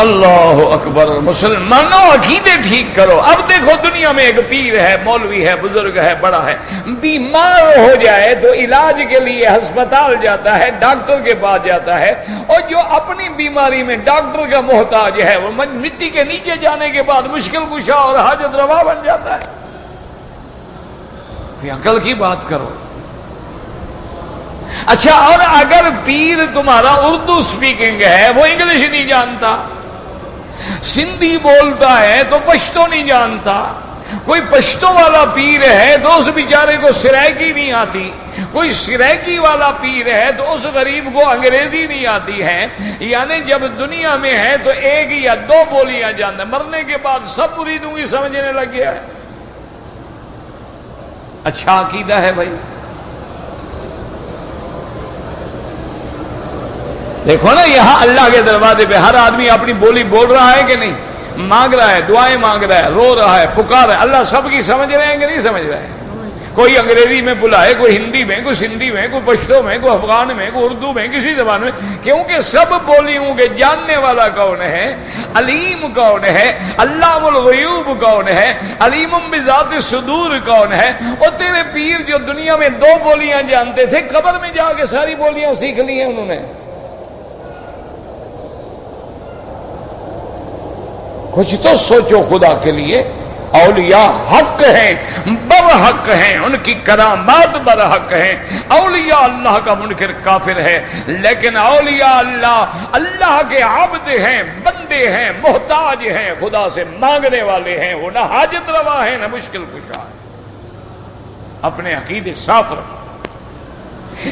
اللہ اکبر۔ مسلمانوں عقیدے ٹھیک کرو۔ اب دیکھو دنیا میں ایک پیر ہے، مولوی ہے، بزرگ ہے، بڑا ہے، بیمار ہو جائے تو علاج کے لیے ہسپتال جاتا ہے، ڈاکٹر کے پاس جاتا ہے، اور جو اپنی بیماری میں ڈاکٹر کا محتاج ہے وہ مٹی کے نیچے جانے کے بعد مشکل کشا اور حاجت روا بن جاتا ہے۔ پھر عقل کی بات کرو۔ اچھا، اور اگر پیر تمہارا اردو سپیکنگ ہے، وہ انگلش نہیں جانتا، سندھی بولتا ہے تو پشتو نہیں جانتا، کوئی پشتو والا پیر ہے تو اس بیچارے کو سرائکی نہیں آتی، کوئی سرائکی والا پیر ہے تو اس غریب کو انگریزی نہیں آتی ہے، یعنی جب دنیا میں ہے تو 1 یا 2 بولیاں جانتا، مرنے کے بعد سب مریدوں کی سمجھنے لگ گیا ہے۔ اچھا عقیدہ ہے بھائی۔ دیکھو نا یہاں اللہ کے دروازے پہ ہر آدمی اپنی بولی بول رہا ہے کہ نہیں؟ مانگ رہا ہے، دعائیں مانگ رہا ہے، رو رہا ہے، پکار ہے۔ اللہ سب کی سمجھ رہے ہیں کہ نہیں سمجھ رہے ہیں؟ کوئی انگریزی میں بلائے، کوئی ہندی میں، کوئی سندھی میں، کوئی پشتو میں، کوئی افغان میں، کوئی اردو میں، کسی زبان میں، کیونکہ سب بولیوں کے جاننے والا کون ہے؟ علیم کون ہے؟ علام الغیوب کون ہے؟ علیم بذات الصدور کون ہے؟ اور تیرے پیر جو دنیا میں 2 بولیاں جانتے تھے، قبر میں جا کے ساری بولیاں سیکھ لی ہیں انہوں نے۔ کچھ تو سوچو خدا کے لیے۔ اولیاء حق ہیں، برحق ہیں، ان کی کرامات برحق ہیں۔ اولیاء اللہ کا منکر کافر ہے، لیکن اولیاء اللہ کے عبد ہیں، بندے ہیں، محتاج ہیں، خدا سے مانگنے والے ہیں، وہ نہ حاجت روا ہے نہ مشکل کشا ہے۔ اپنے عقیدے صاف رکھو۔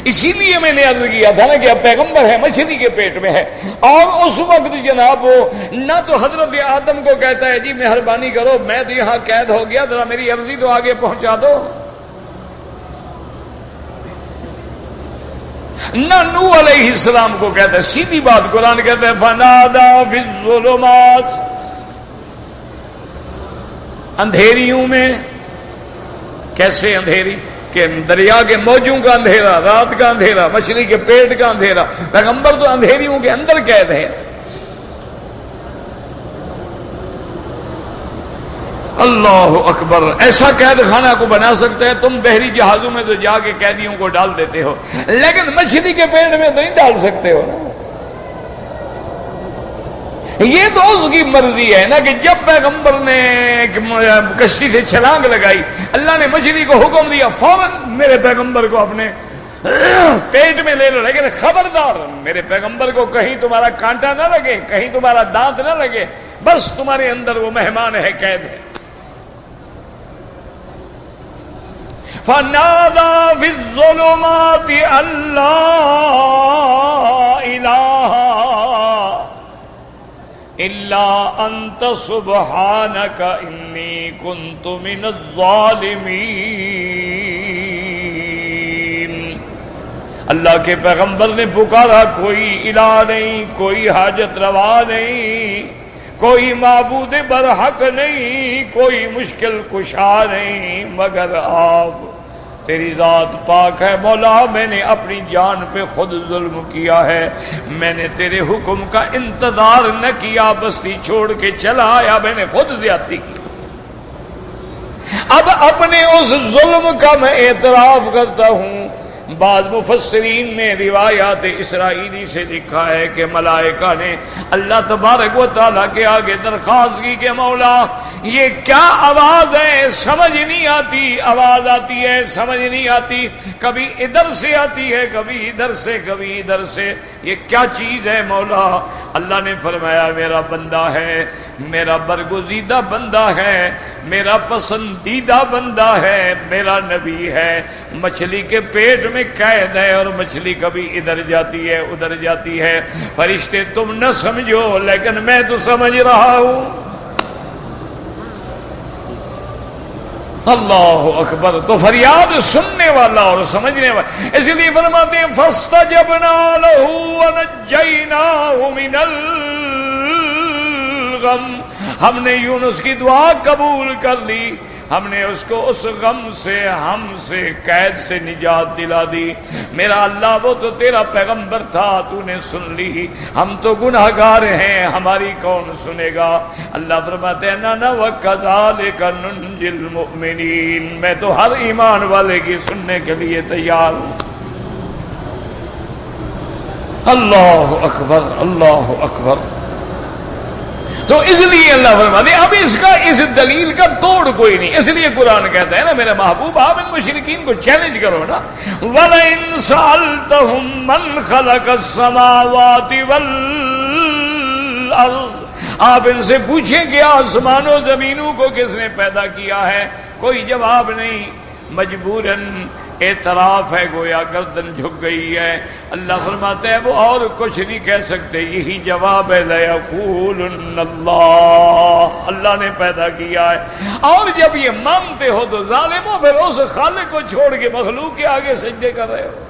اسی لیے میں نے عرض کیا تھا نا کہ اب پیغمبر ہے، مچھلی کے پیٹ میں ہے، اور اس وقت جناب وہ نہ تو حضرت آدم کو کہتا ہے جی مہربانی کرو میں تو یہاں قید ہو گیا، ذرا میری عرضی تو آگے پہنچا دو، نہ نوح علیہ السلام کو کہتا ہے، سیدھی بات قرآن کہتا ہے فنادا فی الظلمات اندھیریوں میں کیسے اندھیری کہ دریا کے موجوں کا اندھیرا، رات کا اندھیرا، مچھلی کے پیٹ کا اندھیرا، پیغمبر تو اندھیریوں کے اندر قید ہے۔ اللہ اکبر، ایسا قید خانہ کو بنا سکتے ہیں تم؟ بحری جہازوں میں تو جا کے قیدیوں کو ڈال دیتے ہو، لیکن مچھلی کے پیٹ میں تو نہیں ڈال سکتے ہو نا۔ یہ تو اس کی مرضی ہے نا کہ جب پیغمبر نے کشتی سے چھلانگ لگائی، اللہ نے مچھلی کو حکم دیا فوراً میرے پیغمبر کو اپنے پیٹ میں لے لو، لیکن خبردار میرے پیغمبر کو کہیں تمہارا کانٹا نہ لگے، کہیں تمہارا دانت نہ لگے، بس تمہارے اندر وہ مہمان ہے، قید ہے۔ فَنَادَى فِي الظُّلُمَاتِ أَن لَّا إِلَٰهَ إِلَّا أَنتَ سُبْحَانَكَ إِنِّي كُنتُ مِنَ الظَّالِمِينَ۔ اللہ کے پیغمبر نے پکارا کوئی الہ نہیں، کوئی حاجت روا نہیں، کوئی معبود برحق نہیں، کوئی مشکل کشا نہیں مگر آپ، تیری ذات پاک ہے مولا۔ میں نے اپنی جان پہ خود ظلم کیا ہے، میں نے تیرے حکم کا انتظار نہ کیا، بستی چھوڑ کے چلا آیا، میں نے خود زیادتی کی۔ اب اپنے اس ظلم کا میں اعتراف کرتا ہوں۔ بعض مفسرین نے روایات اسرائیلی سے لکھا ہے کہ ملائکہ نے اللہ تبارک و تعالیٰ کے آگے درخواست کی کہ مولا یہ کیا آواز ہے، سمجھ نہیں آتی، آواز آتی ہے سمجھ نہیں آتی، کبھی ادھر سے آتی ہے، کبھی ادھر سے، کبھی ادھر سے، یہ کیا چیز ہے مولا؟ اللہ نے فرمایا میرا بندہ ہے، میرا برگزیدہ بندہ ہے، میرا پسندیدہ بندہ ہے، میرا نبی ہے، مچھلی کے پیٹ میں قید ہے اور مچھلی کبھی ادھر جاتی ہے ادھر جاتی ہے۔ فرشتے تم نہ سمجھو لیکن میں تو سمجھ رہا ہوں۔ اللہ اکبر، تو فریاد سننے والا اور سمجھنے والا، اس لیے فرماتے ہیں فاستجبنا له ونجيناه من الغم، ہم نے یونس کی دعا قبول کر لی، ہم نے اس کو اس غم سے، ہم سے، قید سے نجات دلا دی۔ میرا اللہ وہ تو تیرا پیغمبر تھا، تو نے سن لی، ہم تو گناہگار ہیں، ہماری کون سنے گا؟ اللہ فرماتے ہیں نا وَكَذَلِكَ نُنْجِي الْمُؤْمِنِينَ، میں تو ہر ایمان والے کی سننے کے لیے تیار ہوں۔ اللہ اکبر، اللہ اکبر۔ تو اس لیے اللہ فرماتے اب اس کا، اس دلیل کا توڑ کوئی نہیں، اس لیے قرآن کہتا ہے نا میرے محبوب آپ ان مشرکین کو چیلنج کرو نا، وَلَئِن سَأَلْتَهُم مَّنْ خَلَقَ السَّمَاوَاتِ وَالْأَرْضَ، آپ ان سے پوچھیں کہ آسمان و زمینوں کو کس نے پیدا کیا ہے، کوئی جواب نہیں، مجبوراً اعتراف ہے، گویا گردن جھک گئی ہے۔ اللہ فرماتے ہیں وہ اور کچھ نہیں کہہ سکتے، یہی جواب ہے لَيَقُولُنَّ اللَّهُ، اللہ نے پیدا کیا ہے۔ اور جب یہ مانتے ہو تو ظالمو پھر اس خالق کو چھوڑ کے مخلوق کے آگے سجدے کر رہے ہو۔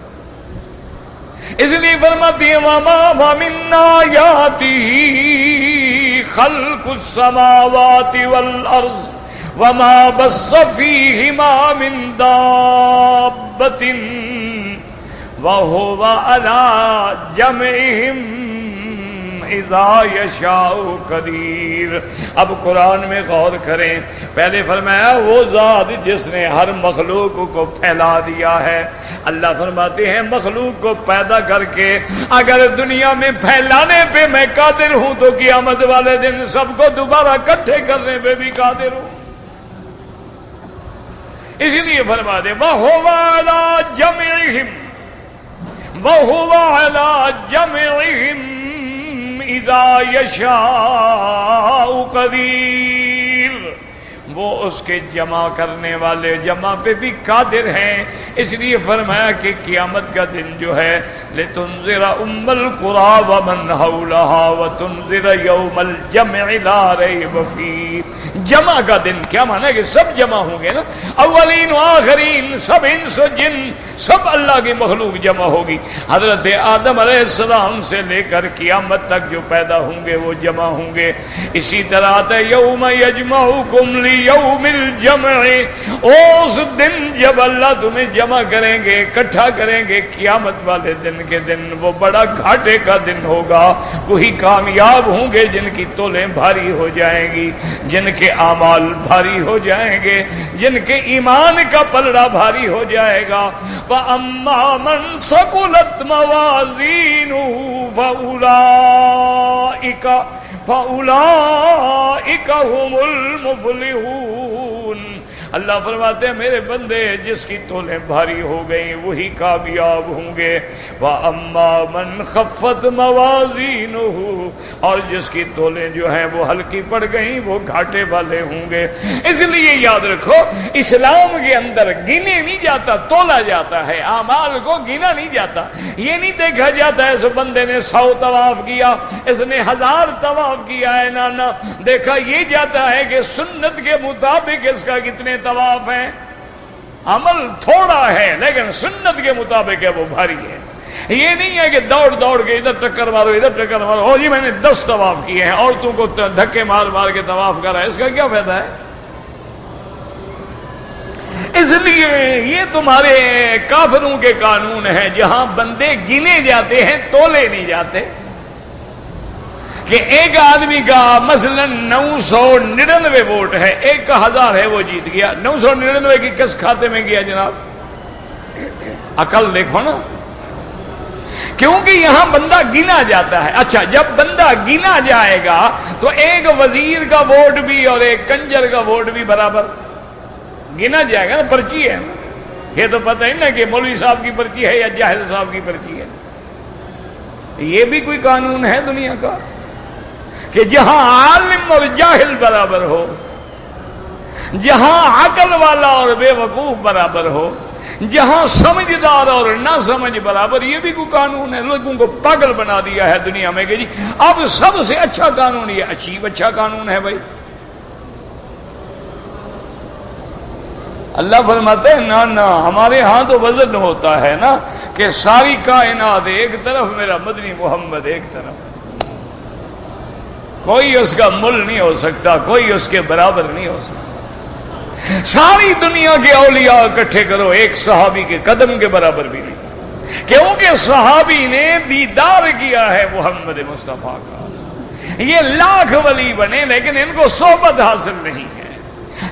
اس لیے فرماتی ہے وَمَا مِنْ آيَاتِهِ خَلْقُ السَّمَاوَاتِ وَالْأَرْضِ وَمَا بَثَّ فِيهِمَا مِن دَابَّةٍ وَهُوَ عَلَى جَمْعِهِمْ إِذَا يَشَاءُ قَدِيرٌ۔ اب قرآن میں غور کریں، پہلے فرمایا وہ ذات جس نے ہر مخلوق کو پھیلا دیا ہے، اللہ فرماتے ہیں مخلوق کو پیدا کر کے اگر دنیا میں پھیلانے پہ میں قادر ہوں تو قیامت والے دن سب کو دوبارہ اکٹھے کرنے پہ بھی قادر ہوں۔ اس لیے فرما دے وَهُوَ عَلَى جَمْعِهِمْ وَهُوَ عَلَى جَمْعِهِمْ إِذَا يَشَاءُ قَدِيرٌ، وہ اس کے جمع کرنے والے، جمع پہ بھی قادر ہیں۔ اس لیے فرمایا کہ قیامت کا دن جو ہے لتنذر ام القرى ومن حولها وتنذر یوم الجمع لا ریب فیہ. جمع کا دن کیا مانا ہے کہ سب جمع ہوں گے نا، اولین و آخرین، سب انس و جن، سب اللہ کی مخلوق جمع ہوگی. حضرت آدم علیہ السلام سے لے کر قیامت تک جو پیدا ہوں گے وہ جمع ہوں گے. اسی طرح آتا ہے یوم یجمعکم لیوم الجمع، اس دن جب اللہ تمہیں جمع کریں گے، اکٹھا کریں گے قیامت والے دن کے دن، وہ بڑا گھاٹے کا دن ہوگا. وہی کامیاب ہوں گے جن کی تولیں بھاری ہو جائیں گی، جن کے اعمال بھاری ہو جائیں گے، جن کے ایمان کا پلڑا بھاری ہو جائے گا. وَأَمَّا مَنْ ثَقُلَتْ مَوَازِينُهُ فَأُولَئِكَ هُمُ الْمُفْلِحُونَ. اللہ فرماتے ہیں میرے بندے جس کی تولیں بھاری ہو گئیں وہی کامیاب ہوں گے. وَأَمَّا مَنْ خَفَّتْ مَوَازِينُهُ، اور جس کی تولیں جو ہیں وہ ہلکی پڑ گئیں وہ گھاٹے والے ہوں گے. اس لیے یاد رکھو اسلام کے اندر گنے نہیں جاتا، تولا جاتا ہے. اعمال کو گنا نہیں جاتا. یہ نہیں دیکھا جاتا اس بندے نے 100 طواف کیا، اس نے 1000 طواف کیا ہے. نانا دیکھا یہ جاتا ہے کہ سنت کے مطابق اس کا کتنے طواف ہیں. عمل تھوڑا ہے لیکن سنت کے مطابق ہے وہ بھاری ہے. یہ نہیں ہے کہ دوڑ دوڑ کے ادھر ٹکر مارو ادھر ٹکر مارو، اور جی میں نے 10 طواف کیے ہیں، عورتوں کو دھکے مار مار کے طواف کرا ہے، اس کا کیا فائدہ ہے؟ اس لیے یہ تمہارے کافروں کے قانون ہیں جہاں بندے گنے جاتے ہیں تولے نہیں جاتے. کہ ایک آدمی کا مثلا 999 ووٹ ہے، ایک کا 1000 ہے وہ جیت گیا. 999 کی کس کھاتے میں گیا جناب؟ عقل دیکھو نا، کیونکہ یہاں بندہ گنا جاتا ہے. اچھا جب بندہ گنا جائے گا تو ایک وزیر کا ووٹ بھی اور ایک کنجر کا ووٹ بھی برابر گنا جائے گا نا. پرچی ہے نا، یہ تو پتہ ہی نا کہ مولوی صاحب کی پرچی ہے یا جاہل صاحب کی پرچی ہے. یہ بھی کوئی قانون ہے دنیا کا کہ جہاں عالم اور جاہل برابر ہو، جہاں عقل والا اور بے وقوف برابر ہو، جہاں سمجھدار اور نہ سمجھ برابر؟ یہ بھی کوئی قانون ہے؟ لوگوں کو پاگل بنا دیا ہے دنیا میں کہ جی اب سب سے اچھا قانون یہ عجیب اچھا قانون ہے. بھائی اللہ فرماتے ہیں نہ نہ، ہمارے ہاں تو وزن ہوتا ہے نا کہ ساری کائنات ایک طرف، میرا مدنی محمد ایک طرف، کوئی اس کا مل نہیں ہو سکتا، کوئی اس کے برابر نہیں ہو سکتا. ساری دنیا کے اولیاء اکٹھے کرو ایک صحابی کے قدم کے برابر بھی نہیں، کیونکہ صحابی نے دیدار کیا ہے محمد مصطفیٰ کا. یہ لاکھ ولی بنے لیکن ان کو صحبت حاصل نہیں ہے.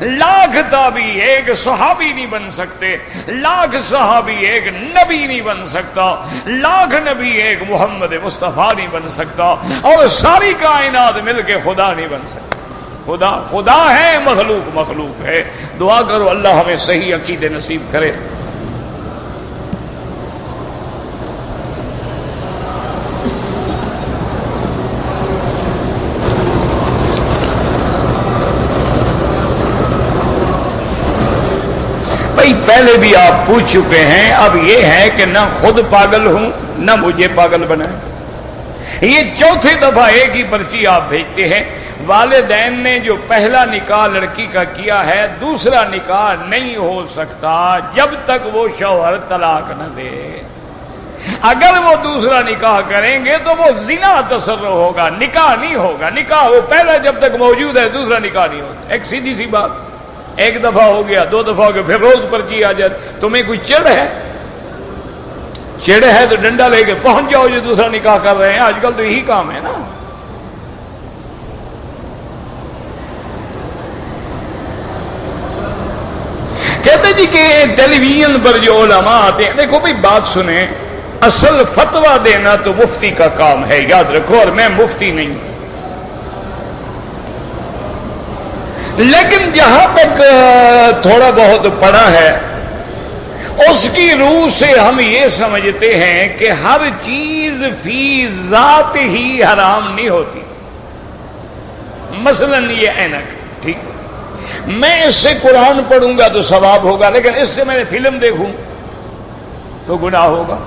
لاکھ تابعی ایک صحابی نہیں بن سکتے، لاکھ صحابی ایک نبی نہیں بن سکتا، لاکھ نبی ایک محمد مصطفیٰ نہیں بن سکتا، اور ساری کائنات مل کے خدا نہیں بن سکتا. خدا خدا ہے، مخلوق مخلوق ہے. دعا کرو اللہ ہمیں صحیح عقیدے نصیب کرے. پہلے بھی آپ پوچھ چکے ہیں، اب یہ ہے کہ نہ خود پاگل ہوں نہ مجھے پاگل بنائیں. یہ چوتھی دفعہ ایک ہی پرچی آپ بھیجتے ہیں. والدین نے جو پہلا نکاح لڑکی کا کیا ہے دوسرا نکاح نہیں ہو سکتا جب تک وہ شوہر طلاق نہ دے. اگر وہ دوسرا نکاح کریں گے تو وہ زنا تصرف ہوگا، نکاح نہیں ہوگا. نکاح وہ پہلا جب تک موجود ہے دوسرا نکاح نہیں ہوتا. ایک سیدھی سی بات، ایک دفعہ ہو گیا، 2 دفعہ ہو گیا، پھر روز پرچی آ جائے. تمہیں کوئی چڑ ہے؟ چڑ ہے تو ڈنڈا لے کے پہنچ جاؤ جو دوسرا نکاح کر رہے ہیں. آج کل تو یہی کام ہے نا. کہتے جی کہ ٹیلی ویژن پر جو علماء آتے ہیں، دیکھو بھائی بات سنیں، اصل فتویٰ دینا تو مفتی کا کام ہے، یاد رکھو، اور میں مفتی نہیں ہوں. لیکن جہاں تک تھوڑا بہت پڑھا ہے اس کی روح سے ہم یہ سمجھتے ہیں کہ ہر چیز فی ذات ہی حرام نہیں ہوتی. مثلا یہ اینک، ٹھیک ہے، میں اس سے قرآن پڑھوں گا تو ثواب ہوگا، لیکن اس سے میں نے فلم دیکھوں تو گناہ ہوگا.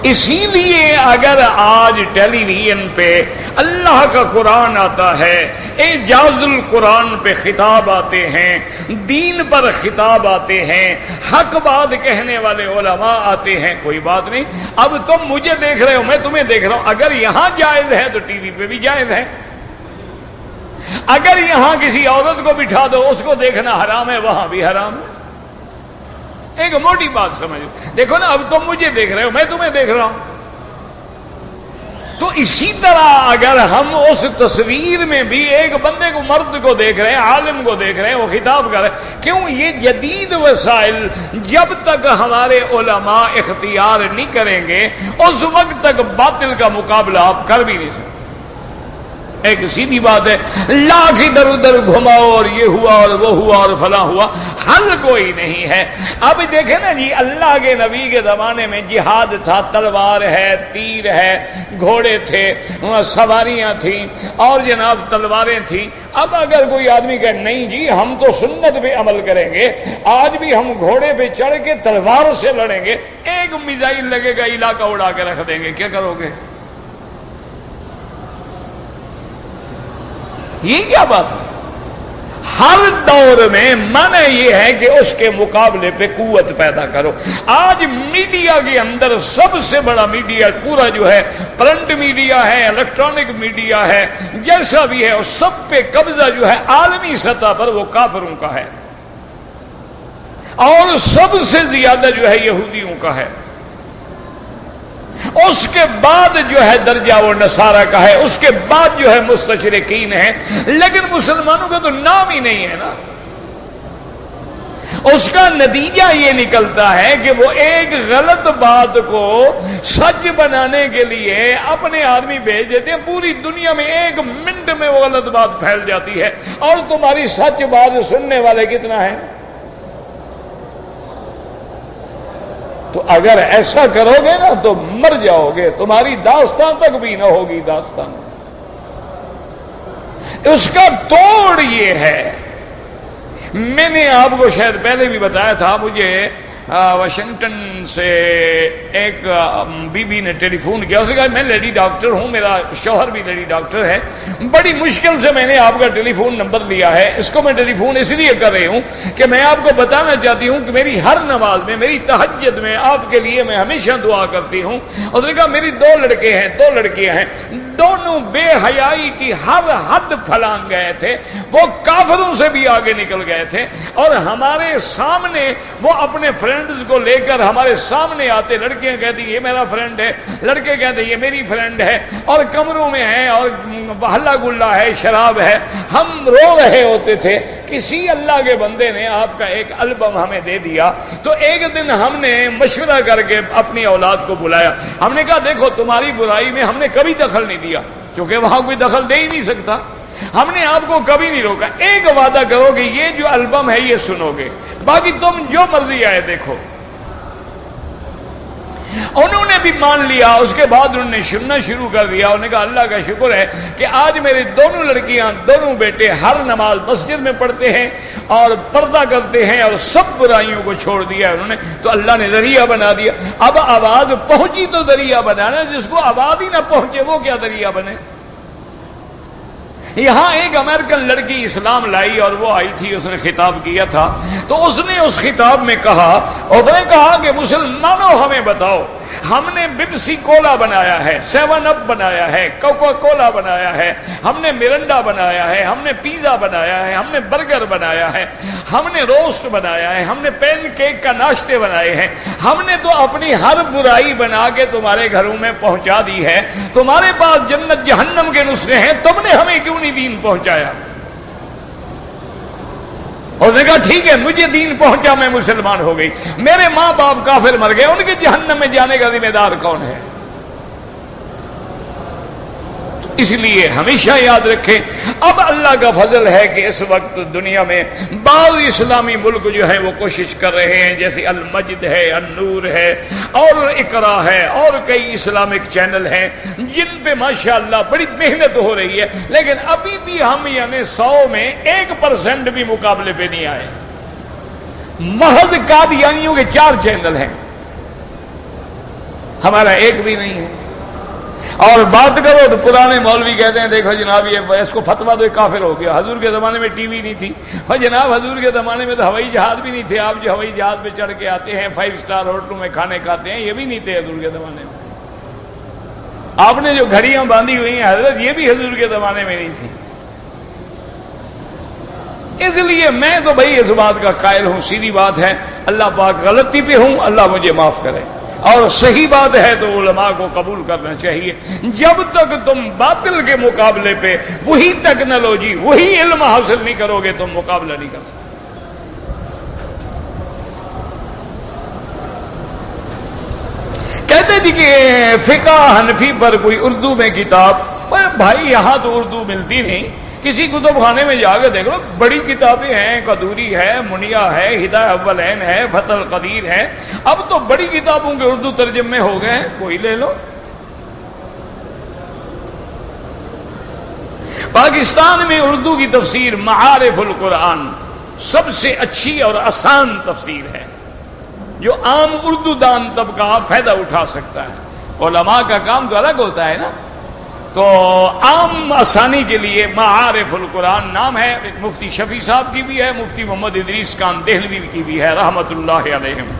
اسی لیے اگر آج ٹیلی ویژن پہ اللہ کا قرآن آتا ہے، اعجاز القرآن پہ خطاب آتے ہیں، دین پر خطاب آتے ہیں، حق بات کہنے والے علماء آتے ہیں، کوئی بات نہیں. اب تم مجھے دیکھ رہے ہو، میں تمہیں دیکھ رہا ہوں. اگر یہاں جائز ہے تو ٹی وی پہ بھی جائز ہے. اگر یہاں کسی عورت کو بٹھا دو، اس کو دیکھنا حرام ہے، وہاں بھی حرام ہے. ایک موٹی بات سمجھو. دیکھو نا، اب تم مجھے دیکھ رہے ہو، میں تمہیں دیکھ رہا ہوں. تو اسی طرح اگر ہم اس تصویر میں بھی ایک بندے کو، مرد کو دیکھ رہے ہیں، عالم کو دیکھ رہے ہیں، وہ خطاب کر رہے ہیں. کیوں؟ یہ جدید وسائل جب تک ہمارے علماء اختیار نہیں کریں گے، اس وقت تک باطل کا مقابلہ آپ کر بھی نہیں سکتے. ایک سیدھی بات ہے، لاکھ ادھر ادھر گھماؤ اور یہ ہوا اور وہ ہوا اور فلاں ہوا، حل کوئی نہیں ہے. اب دیکھیں نا جی، اللہ کے نبی کے زمانے میں جہاد تھا، تلوار ہے، تیر ہے، گھوڑے تھے، سواریاں تھیں اور جناب تلواریں تھیں. اب اگر کوئی آدمی کہے نہیں جی ہم تو سنت پہ عمل کریں گے، آج بھی ہم گھوڑے پہ چڑھ کے تلوار سے لڑیں گے، ایک میزائل لگے گا علاقہ اڑا کے رکھ دیں گے، کیا کرو گے؟ یہ کیا بات ہے؟ ہر دور میں معنی یہ ہے کہ اس کے مقابلے پہ قوت پیدا کرو. آج میڈیا کے اندر سب سے بڑا میڈیا پورا جو ہے پرنٹ میڈیا ہے، الیکٹرانک میڈیا ہے، جیسا بھی ہے، اس سب پہ قبضہ جو ہے عالمی سطح پر وہ کافروں کا ہے، اور سب سے زیادہ جو ہے یہودیوں کا ہے. اس کے بعد جو ہے درجہ وہ نصارہ کا ہے، اس کے بعد جو ہے مستشرقین ہیں. لیکن مسلمانوں کا تو نام ہی نہیں ہے نا. اس کا نتیجہ یہ نکلتا ہے کہ وہ ایک غلط بات کو سچ بنانے کے لیے اپنے آدمی بھیج دیتے ہیں. پوری دنیا میں ایک منٹ میں وہ غلط بات پھیل جاتی ہے، اور تمہاری سچ بات سننے والے کتنا ہے؟ تو اگر ایسا کرو گے نا تو مر جاؤ گے، تمہاری داستان تک بھی نہ ہوگی داستان. اس کا توڑ یہ ہے، میں نے آپ کو شاید پہلے بھی بتایا تھا، مجھے واشنگٹن سے ایک بی بی نے ٹیلی فون کیا. اس نے کہا میں لیڈی ڈاکٹر ہوں، میرا شوہر بھی لیڈی ڈاکٹر ہے، بڑی مشکل سے میں نے آپ کا ٹیلی فون نمبر لیا ہے. اس کو میں ٹیلی فون اس لیے کر رہی ہوں کہ میں آپ کو بتانا چاہتی ہوں کہ میری ہر نماز میں، میری تہجد میں آپ کے لیے میں ہمیشہ دعا کرتی ہوں. اس نے کہا میری 2 لڑکے ہیں، 2 لڑکیاں ہیں، دونوں بے حیائی کی ہر حد پھلانگ گئے تھے، وہ کافروں سے بھی آگے نکل گئے تھے، اور ہمارے سامنے وہ اپنے فرینڈز کو لے کر ہمارے سامنے آتے. لڑکیاں کہتی یہ میرا فرینڈ ہے، لڑکے کہتے یہ میری فرینڈ ہے، اور کمروں میں ہیں اور ہلا گلا ہے، شراب ہے. ہم رو رہے ہوتے تھے. کسی اللہ کے بندے نے آپ کا ایک البم ہمیں دے دیا. تو ایک دن ہم نے مشورہ کر کے اپنی اولاد کو بلایا. ہم نے کہا دیکھو تمہاری برائی میں ہم نے کبھی دخل نہیں دیا، چونکہ وہاں کوئی دخل دے ہی نہیں سکتا. ہم نے آپ کو کبھی نہیں روکا. ایک وعدہ کرو کہ یہ جو البم ہے یہ سنو گے، باقی تم جو مرضی آئے دیکھو. انہوں نے بھی مان لیا. اس کے بعد انہوں نے سننا شروع کر دیا. انہوں نے کہا اللہ کا شکر ہے کہ آج میرے دونوں لڑکیاں، دونوں بیٹے ہر نماز مسجد میں پڑھتے ہیں اور پردہ کرتے ہیں اور سب برائیوں کو چھوڑ دیا انہوں نے. تو اللہ نے ذریعہ بنا دیا. اب آواز پہنچی تو ذریعہ بنانا، جس کو آواز ہی نہ پہنچے وہ کیا ذریعہ بنے. یہاں ایک امریکن لڑکی اسلام لائی اور وہ آئی تھی، اس نے خطاب کیا تھا. تو اس نے اس خطاب میں کہا، اس نے کہا کہ مسلمانوں ہمیں بتاؤ، ہم نے پیپسی کولا بنایا ہے، 7 اپ بنایا ہے، کوکا کولا بنایا ہے، ہم نے مرنڈا بنایا ہے، ہم نے پیزا بنایا ہے، ہم نے برگر بنایا ہے، ہم نے روسٹ بنایا ہے، ہم نے پین کیک کا ناشتے بنائے ہیں. ہم نے تو اپنی ہر برائی بنا کے تمہارے گھروں میں پہنچا دی ہے. تمہارے پاس جنت جہنم کے نسخے ہیں، تم نے ہمیں کیوں نہیں دین پہنچایا؟ اور نے کہا ٹھیک ہے مجھے دین پہنچا، میں مسلمان ہو گئی. میرے ماں باپ کافر مر گئے، ان کے جہنم میں جانے کا ذمہ دار کون ہے؟ اس لیے ہمیشہ یاد رکھیں. اب اللہ کا فضل ہے کہ اس وقت دنیا میں بعض اسلامی ملک جو ہے وہ کوشش کر رہے ہیں، جیسے المجد ہے، النور ہے اور اقرا ہے، اور کئی اسلامک چینل ہیں جن پہ ماشاءاللہ بڑی محنت ہو رہی ہے. لیکن ابھی بھی ہم یعنی 100 میں 1% بھی مقابلے پہ نہیں آئے. محض قادیانیوں کے 4 چینل ہیں. ہمارا ایک بھی نہیں ہے. اور بات کرو تو پرانے مولوی کہتے ہیں دیکھو جناب یہ اس کو فتویٰ تو کافر ہو گیا. حضور کے زمانے میں ٹی وی نہیں تھی. اور جناب حضور کے زمانے میں تو ہوائی جہاز بھی نہیں تھے. آپ جو ہوائی جہاز پہ چڑھ کے آتے ہیں 5 اسٹار ہوٹلوں میں کھانے کھاتے ہیں, یہ بھی نہیں تھے حضور کے زمانے میں. آپ نے جو گھڑیاں باندھی ہوئی ہیں حضرت, یہ بھی حضور کے زمانے میں نہیں تھی. اس لیے میں تو بھائی اس بات کا قائل ہوں, سیدھی بات ہے, اللہ پاک غلطی پہ ہوں, اللہ مجھے معاف کرے, اور صحیح بات ہے تو علماء کو قبول کرنا چاہیے. جب تک تم باطل کے مقابلے پہ وہی ٹیکنالوجی وہی علم حاصل نہیں کرو گے تم مقابلہ نہیں کر سکتے. کہتے تھے کہ فقہ حنفی پر کوئی اردو میں کتاب, پر بھائی یہاں تو اردو ملتی نہیں. کسی کتب خانے میں جا کے دیکھ لو, بڑی کتابیں ہیں, قدوری ہے, منیا ہے, ہدایہ اولین ہے, فتح القدیر ہے. اب تو بڑی کتابوں کے اردو ترجمے ہو گئے ہیں, کوئی لے لو. پاکستان میں اردو کی تفسیر معارف القرآن سب سے اچھی اور آسان تفسیر ہے, جو عام اردو دان طبقہ فائدہ اٹھا سکتا ہے. علماء کا کام تو الگ ہوتا ہے نا. تو عام آسانی کے لیے معارف القرآن نام ہے. مفتی شفیع صاحب کی بھی ہے, مفتی محمد ادریس خان دہلوی کی بھی ہے رحمت اللہ علیہم.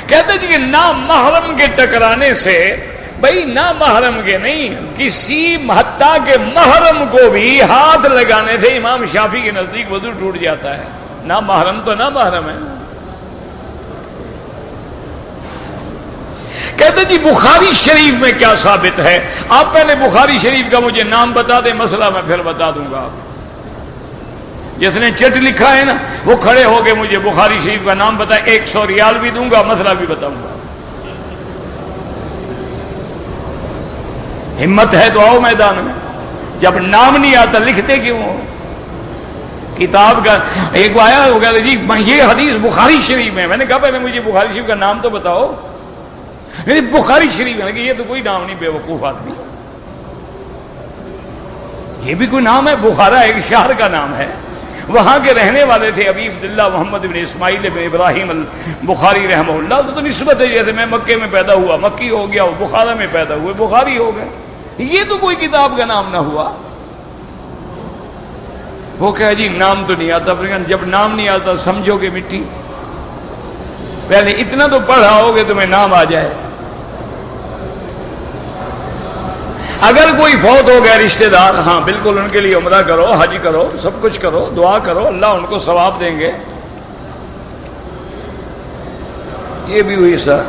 کہتے ہیں کہ نامحرم کے ٹکرانے سے, بھائی نامحرم کے نہیں, کسی حتیٰ کے محرم کو بھی ہاتھ لگانے سے امام شافعی کے نزدیک وضو ٹوٹ جاتا ہے. نامحرم تو نامحرم ہے. کہتے جی بخاری شریف میں کیا ثابت ہے؟ آپ پہلے بخاری شریف کا مجھے نام بتا دیں, مسئلہ میں پھر بتا دوں گا. جس نے چٹ لکھا ہے نا وہ کھڑے ہو کے مجھے بخاری شریف کا نام بتائے, 100 ریال بھی دوں گا, مسئلہ بھی بتاؤں گا. ہمت ہے تو آؤ میدان میں. جب نام نہیں آتا لکھتے کیوں ہو؟ کتاب کا ایک آیا ہو گیا جی یہ حدیث بخاری شریف میں. میں نے کہا پہلے مجھے بخاری شریف کا نام تو بتاؤ. بخاری شریف ہے کہ یہ تو کوئی نام نہیں, بے وقوف آدمی. یہ بھی کوئی نام ہے؟ بخارا ایک شہر کا نام ہے, وہاں کے رہنے والے تھے ابی عبداللہ محمد بن اسماعیل بن ابراہیم البخاری رحمہ اللہ. تو نسبت ہے جیسے میں مکے میں پیدا ہوا مکی ہو گیا, وہ بخارا میں پیدا ہوئے بخاری ہو گئے. یہ تو کوئی کتاب کا نام نہ ہوا. وہ کہا جی نام تو نہیں آتا. جب نام نہیں آتا سمجھو گے مٹی. پہلے اتنا تو پڑھا ہوگے تمہیں نام آ جائے. اگر کوئی فوت ہو گیا رشتہ دار, ہاں بالکل ان کے لیے عمرہ کرو, حج کرو, سب کچھ کرو, دعا کرو, اللہ ان کو ثواب دیں گے. یہ بھی ہوئی سر.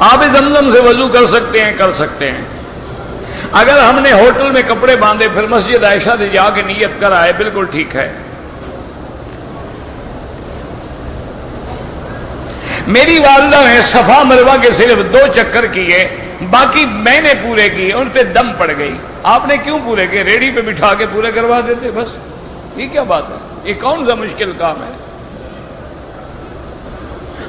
آب زمزم سے وضو کر سکتے ہیں, کر سکتے ہیں. اگر ہم نے ہوٹل میں کپڑے باندھے پھر مسجد عائشہ سے جا کے نیت کر آئے, بالکل ٹھیک ہے. میری والدہ نے صفا مروہ کے صرف 2 چکر کیے, باقی میں نے پورے کیے, ان پہ دم پڑ گئی. آپ نے کیوں پورے کیے؟ ریڈی پہ بٹھا کے پورے کروا دیتے بس. یہ کیا بات ہے؟ یہ کون سا مشکل کام ہے؟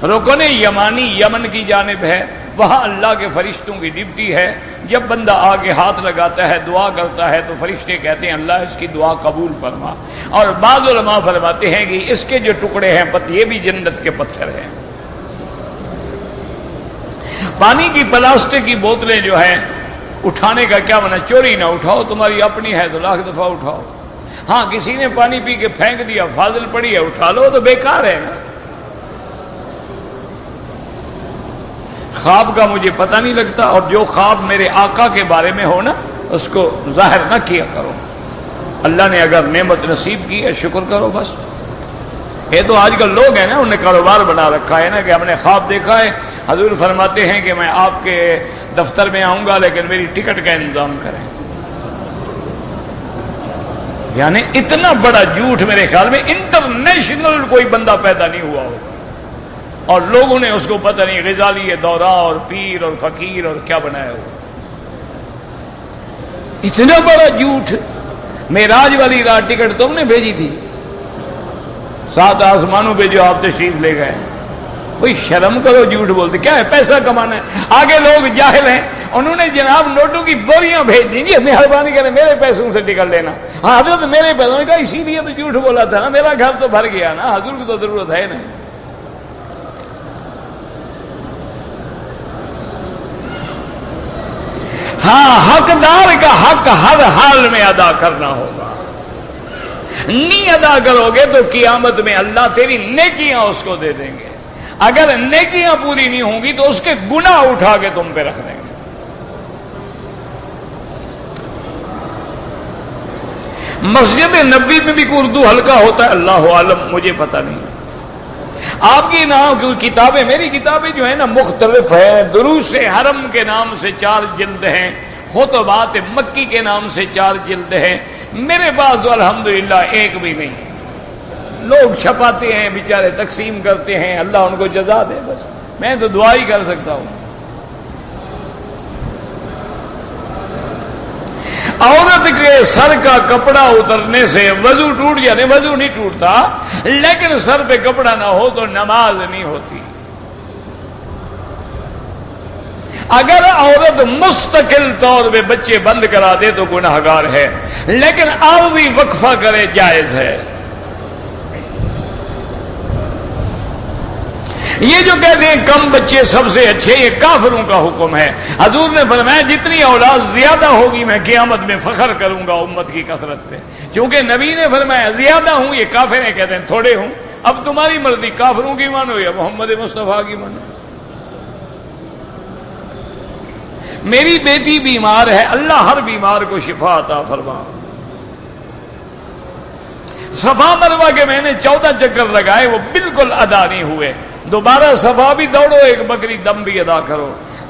رکن یمانی یمن کی جانب ہے, وہاں اللہ کے فرشتوں کی ڈیوٹی ہے. جب بندہ آگے ہاتھ لگاتا ہے دعا کرتا ہے تو فرشتے کہتے ہیں اللہ اس کی دعا قبول فرما. اور بعض علماء فرماتے ہیں کہ اس کے جو ٹکڑے ہیں یہ بھی جنت کے پتھر ہیں. پانی کی پلاسٹک کی بوتلیں جو ہیں اٹھانے کا کیا منع؟ چوری نہ اٹھاؤ, تمہاری اپنی ہے تو لاکھ دفعہ اٹھاؤ. ہاں کسی نے پانی پی کے پھینک دیا, فاضل پڑی ہے, اٹھا لو, تو بیکار ہے نا. خواب کا مجھے پتہ نہیں لگتا, اور جو خواب میرے آقا کے بارے میں ہو نا اس کو ظاہر نہ کیا کرو. اللہ نے اگر نعمت نصیب کی ہے شکر کرو بس. یہ تو آج کل لوگ ہیں نا, انہوں نے کاروبار بنا رکھا ہے نا کہ ہم نے خواب دیکھا ہے, حضور فرماتے ہیں کہ میں آپ کے دفتر میں آؤں گا لیکن میری ٹکٹ کا انتظام کریں. یعنی اتنا بڑا جھوٹ میرے خیال میں انٹرنیشنل کوئی بندہ پیدا نہیں ہوا ہو, اور لوگوں نے اس کو پتہ نہیں غزالی دورہ اور پیر اور فقیر اور کیا بنایا ہو. اتنا بڑا جھوٹ. معراج والی رات ٹکٹ تم نے بھیجی تھی 7 آسمانوں پہ جو آپ تشریف لے گئے. کوئی شرم کرو, جھوٹ بولتے. کیا ہے؟ پیسہ کمانا ہے. آگے لوگ جاہل ہیں, انہوں نے جناب نوٹوں کی بوریاں بھیج دی. جی مہربانی کریں میرے پیسوں سے ٹکٹ لینا. ہاں حضرت میرے پیسوں نے کہا اسی لیے تو جھوٹ بولا تھا نا, میرا گھر تو بھر گیا نا, حضور کی تو ضرورت ہے نہیں. ہاں حقدار کا حق ہر حال میں ادا کرنا ہوگا. نہیں ادا کرو گے تو قیامت میں اللہ تیری نیکیاں اس کو دے دیں گے. اگر نیکیاں پوری نہیں ہوں گی تو اس کے گناہ اٹھا کے تم پہ رکھ دیں گے. مسجد نبوی میں بھی کوئی اردو ہلکا ہوتا ہے، اللہ عالم، مجھے پتہ نہیں. آپ کی نام کی کتابیں، میری کتابیں جو ہیں نا مختلف ہیں. دروس حرم کے نام سے 4 جلد ہیں، خطبات مکی کے نام سے 4 جلد ہیں. میرے پاس تو الحمدللہ ایک بھی نہیں. لوگ چھپاتے ہیں بیچارے، تقسیم کرتے ہیں، اللہ ان کو جزا دے. بس میں تو دعا ہی کر سکتا ہوں. عورت کے سر کا کپڑا اترنے سے وضو ٹوٹ جانے، وضو نہیں ٹوٹتا، لیکن سر پہ کپڑا نہ ہو تو نماز نہیں ہوتی. اگر عورت مستقل طور پہ بچے بند کرا دے تو گناہگار ہے، لیکن عارضی وقفہ کرے جائز ہے. یہ جو کہتے ہیں کم بچے سب سے اچھے، یہ کافروں کا حکم ہے. حضور نے فرمایا جتنی اولاد زیادہ ہوگی میں قیامت میں فخر کروں گا امت کی کثرت پہ. چونکہ نبی نے فرمایا زیادہ ہوں، یہ کافر ہیں، کہتے ہیں تھوڑے ہوں. اب تمہاری مرضی، کافروں کی مانو یا محمد مصطفیٰ کی مانو. میری بیٹی بیمار ہے، اللہ ہر بیمار کو شفا عطا فرما. صفا مروہ کے میں نے 14 چکر لگائے، وہ بالکل ادا نہیں ہوئے. دوبارہ صفا بھی دوڑو، ایک بکری دم بھی ادا کرو.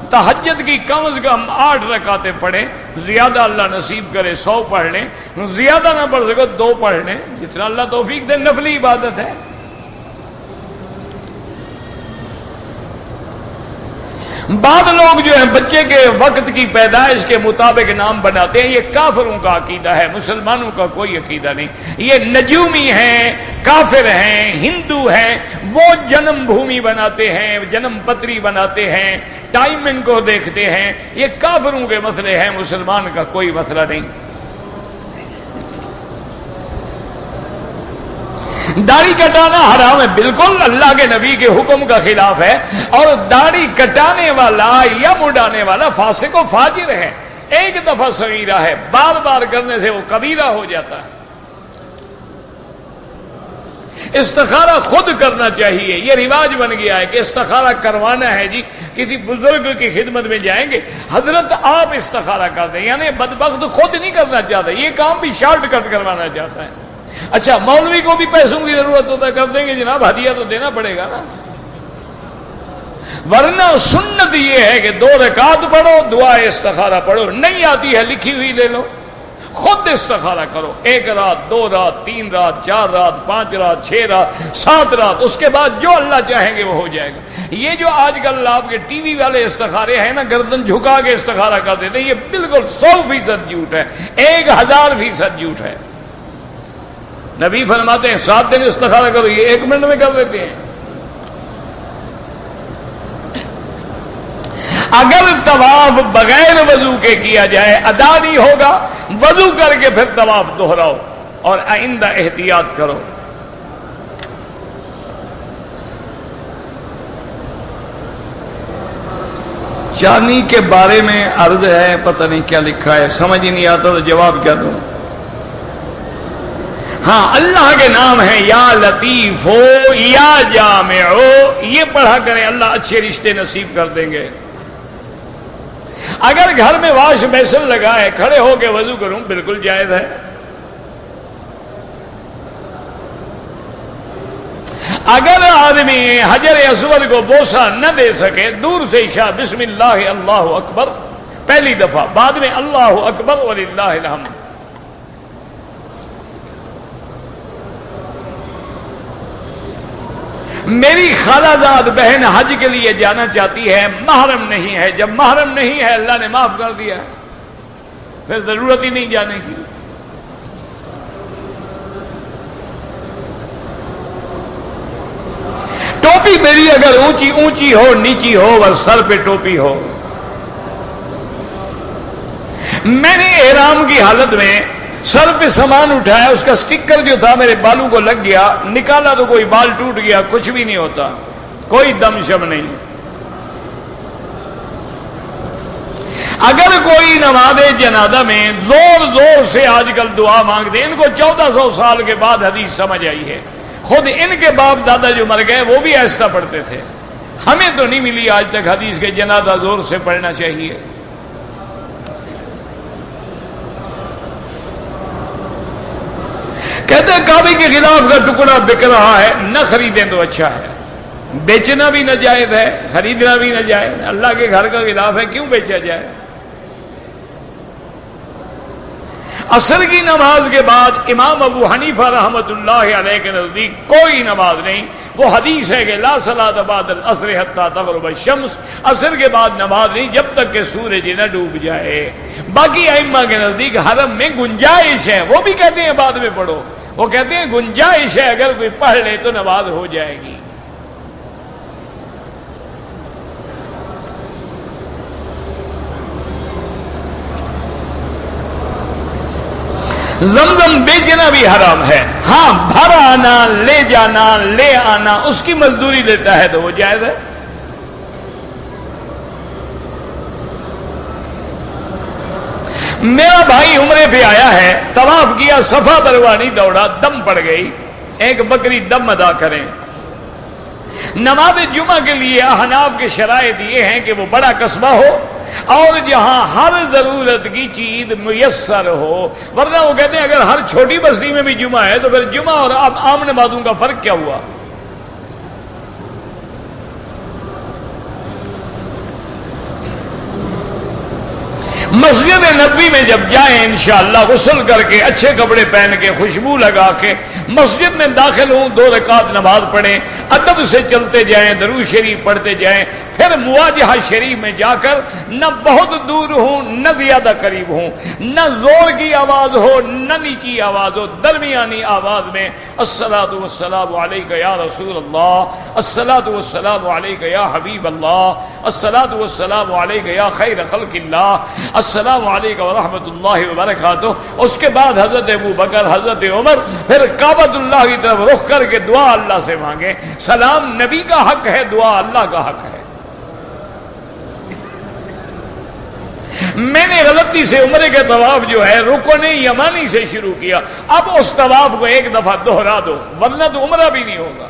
تہجد کی کم از کم 8 رکعتیں پڑھیں، زیادہ اللہ نصیب کرے 100 پڑھ لیں، زیادہ نہ پڑھ سکو 2 پڑھ لیں، جتنا اللہ توفیق دے. نفلی عبادت ہے. بعض لوگ جو ہیں بچے کے وقت کی پیدائش کے مطابق نام بناتے ہیں، یہ کافروں کا عقیدہ ہے، مسلمانوں کا کوئی عقیدہ نہیں. یہ نجومی ہیں، کافر ہیں، ہندو ہیں، وہ جنم بھومی بناتے ہیں، جنم پتری بناتے ہیں، ٹائمنگ کو دیکھتے ہیں. یہ کافروں کے مسئلے ہیں، مسلمان کا کوئی مسئلہ نہیں. داڑھی کٹانا حرام ہے، بالکل اللہ کے نبی کے حکم کا خلاف ہے. اور داڑھی کٹانے والا یا مڈانے والا فاسق و فاجر ہے. ایک دفعہ صغیرہ ہے، بار بار کرنے سے وہ کبیرہ ہو جاتا ہے. استخارہ خود کرنا چاہیے. یہ رواج بن گیا ہے کہ استخارہ کروانا ہے جی، کسی بزرگ کی خدمت میں جائیں گے، حضرت آپ استخارہ کر دیں. یعنی بدبخت خود نہیں کرنا چاہتا، یہ کام بھی شارٹ کٹ کروانا چاہتا ہے. اچھا مولوی کو بھی پیسوں کی ضرورت ہوتا ہے، کر دیں گے جناب، ہدیہ تو دینا پڑے گا نا. ورنہ سنت یہ ہے کہ 2 رکعت پڑھو، دعا استخارہ پڑھو. نہیں آتی ہے لکھی ہوئی لے لو، خود استخارہ کرو. 1 رات، 2 رات، 3 رات، 4 رات، 5 رات، 6 رات، 7 رات، اس کے بعد جو اللہ چاہیں گے وہ ہو جائے گا. یہ جو آج کل آپ کے ٹی وی والے استخارے ہیں نا، گردن جھکا کے استخارہ کر دیتے ہیں، یہ بالکل 100% جھوٹ ہے، 1000% جھوٹ ہے. نبی فرماتے ہیں 7 دن استخارہ کرو، یہ 1 منٹ میں کر دیتے ہیں. اگر طواف بغیر وضو کے کیا جائے ادا نہیں ہوگا، وضو کر کے پھر طواف دہراؤ اور آئندہ احتیاط کرو. چاندی کے بارے میں عرض ہے، پتہ نہیں کیا لکھا ہے، سمجھ ہی نہیں آتا تو جواب کیا دوں. ہاں اللہ کے نام ہیں، یا لطیف ہو یا جامع ہو، یہ پڑھا کریں، اللہ اچھے رشتے نصیب کر دیں گے. اگر گھر میں واش بیسن لگا ہے، کھڑے ہو کے وضو کروں، بالکل جائز ہے. اگر آدمی حجر اسود کو بوسہ نہ دے سکے، دور سے عشاء بسم اللہ اللہ اکبر پہلی دفعہ، بعد میں اللہ اکبر وللہ الحمد. میری خالہ زاد بہن حج کے لیے جانا چاہتی ہے، محرم نہیں ہے. جب محرم نہیں ہے اللہ نے معاف کر دیا، پھر ضرورت ہی نہیں جانے کی. ٹوپی میری اگر اونچی اونچی ہو، نیچی ہو اور سر پہ ٹوپی ہو. میں نے احرام کی حالت میں سر پہ سامان اٹھایا، اس کا سٹکر جو تھا میرے بالوں کو لگ گیا، نکالا تو کوئی بال ٹوٹ گیا، کچھ بھی نہیں ہوتا، کوئی دم شم نہیں. اگر کوئی نماز جنازہ میں زور زور سے آج کل دعا مانگتے ہیں، ان کو 1400 سال کے بعد حدیث سمجھ آئی ہے، خود ان کے باپ دادا جو مر گئے وہ بھی ایسا پڑھتے تھے، ہمیں تو نہیں ملی آج تک حدیث کے جنازہ زور سے پڑھنا چاہیے۔ کہتے ہیں کعبے کے خلاف کا ٹکڑا بک رہا ہے، نہ خریدیں تو اچھا ہے۔ بیچنا بھی ناجائز ہے، خریدنا بھی ناجائز، اللہ کے گھر کا خلاف ہے، کیوں بیچا جائے؟ عصر کی نماز کے بعد امام ابو حنیفہ رحمۃ اللہ علیہ کے نزدیک کوئی نماز نہیں۔ وہ حدیث ہے کہ لا صلاۃ بعد العصر حتی تغرب الشمس، عصر کے بعد نماز نہیں جب تک کہ سورج نہ ڈوب جائے۔ باقی ائمہ کے نزدیک حرم میں گنجائش ہے، وہ بھی کہتے ہیں بعد میں پڑھو، وہ کہتے ہیں گنجائش ہے، اگر کوئی پڑھ لے تو نماز ہو جائے گی۔ زمزم بیچنا بھی حرام ہے، ہاں بھر آنا، لے جانا، لے آنا، اس کی مزدوری دیتا ہے تو وہ جائز ہے۔ میرا بھائی عمرے پہ آیا ہے، طواف کیا، صفا مروا نہیں دوڑا، دم پڑ گئی، ایک بکری دم ادا کریں۔ نماز جمعہ کے لیے احناف کے شرائط یہ ہیں کہ وہ بڑا قصبہ ہو اور جہاں ہر ضرورت کی چیز میسر ہو، ورنہ وہ کہتے ہیں اگر ہر چھوٹی بستی میں بھی جمعہ ہے تو پھر جمعہ اور عام نمازوں کا فرق کیا ہوا؟ مسجد نبوی میں جب جائیں انشاءاللہ غسل کر کے اچھے کپڑے پہن کے خوشبو لگا کے مسجد میں داخل ہوں، 2 رکعت نماز پڑھیں، ادب سے چلتے جائیں، درود شریف پڑھتے جائیں، پھر مواجہہ شریف میں جا کر نہ بہت دور ہوں نہ زیادہ قریب ہوں، نہ زور کی آواز ہو نہ نیچی آواز ہو، درمیانی آواز میں الصلاۃ والسلام علیک یا رسول اللہ، الصلاۃ والسلام علیک یا حبیب اللہ، الصلاۃ والسلام علیک یا خیر خلق اللہ، السلام علیکم ورحمۃ اللہ وبرکاتہ۔ اس کے بعد حضرت ابو بکر، حضرت عمر، پھر کعبۃ اللہ کی طرف رخ کر کے دعا اللہ سے مانگے۔ سلام نبی کا حق ہے، دعا اللہ کا حق ہے۔ میں نے غلطی سے عمرے کے طواف جو ہے رکن یمانی سے شروع کیا، اب اس طواف کو ایک دفعہ دوہرا دو ورنہ تو عمرہ بھی نہیں ہوگا۔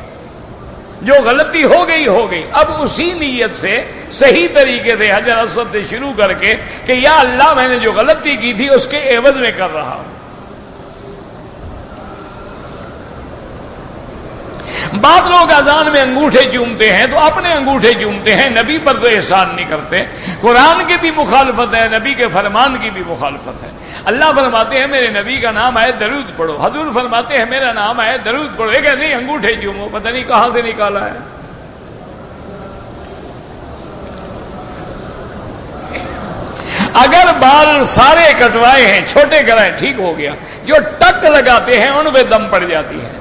جو غلطی ہو گئی ہو گئی، اب اسی نیت سے صحیح طریقے سے حجر اسود سے شروع کر کے کہ یا اللہ میں نے جو غلطی کی تھی اس کے عوض میں کر رہا ہوں۔ بعض لوگ اذان میں انگوٹھے چومتے ہیں تو اپنے انگوٹھے چومتے ہیں، نبی پر تو احسان نہیں کرتے۔ قرآن کی بھی مخالفت ہے، نبی کے فرمان کی بھی مخالفت ہے۔ اللہ فرماتے ہیں میرے نبی کا نام آئے درود پڑھو، حضور فرماتے ہیں میرا نام آئے درود پڑھو، یہ کہتے ہیں انگوٹھے چومو، پتہ نہیں کہاں سے نکالا ہے۔ اگر بال سارے کٹوائے ہیں، چھوٹے کرائے، ٹھیک ہو گیا، جو ٹک لگاتے ہیں ان پہ دم پڑ جاتی ہے۔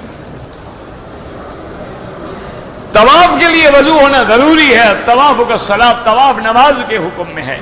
طواف کے لیے وضو ہونا ضروری ہے، طواف کا صلاۃ، طواف نماز کے حکم میں ہے۔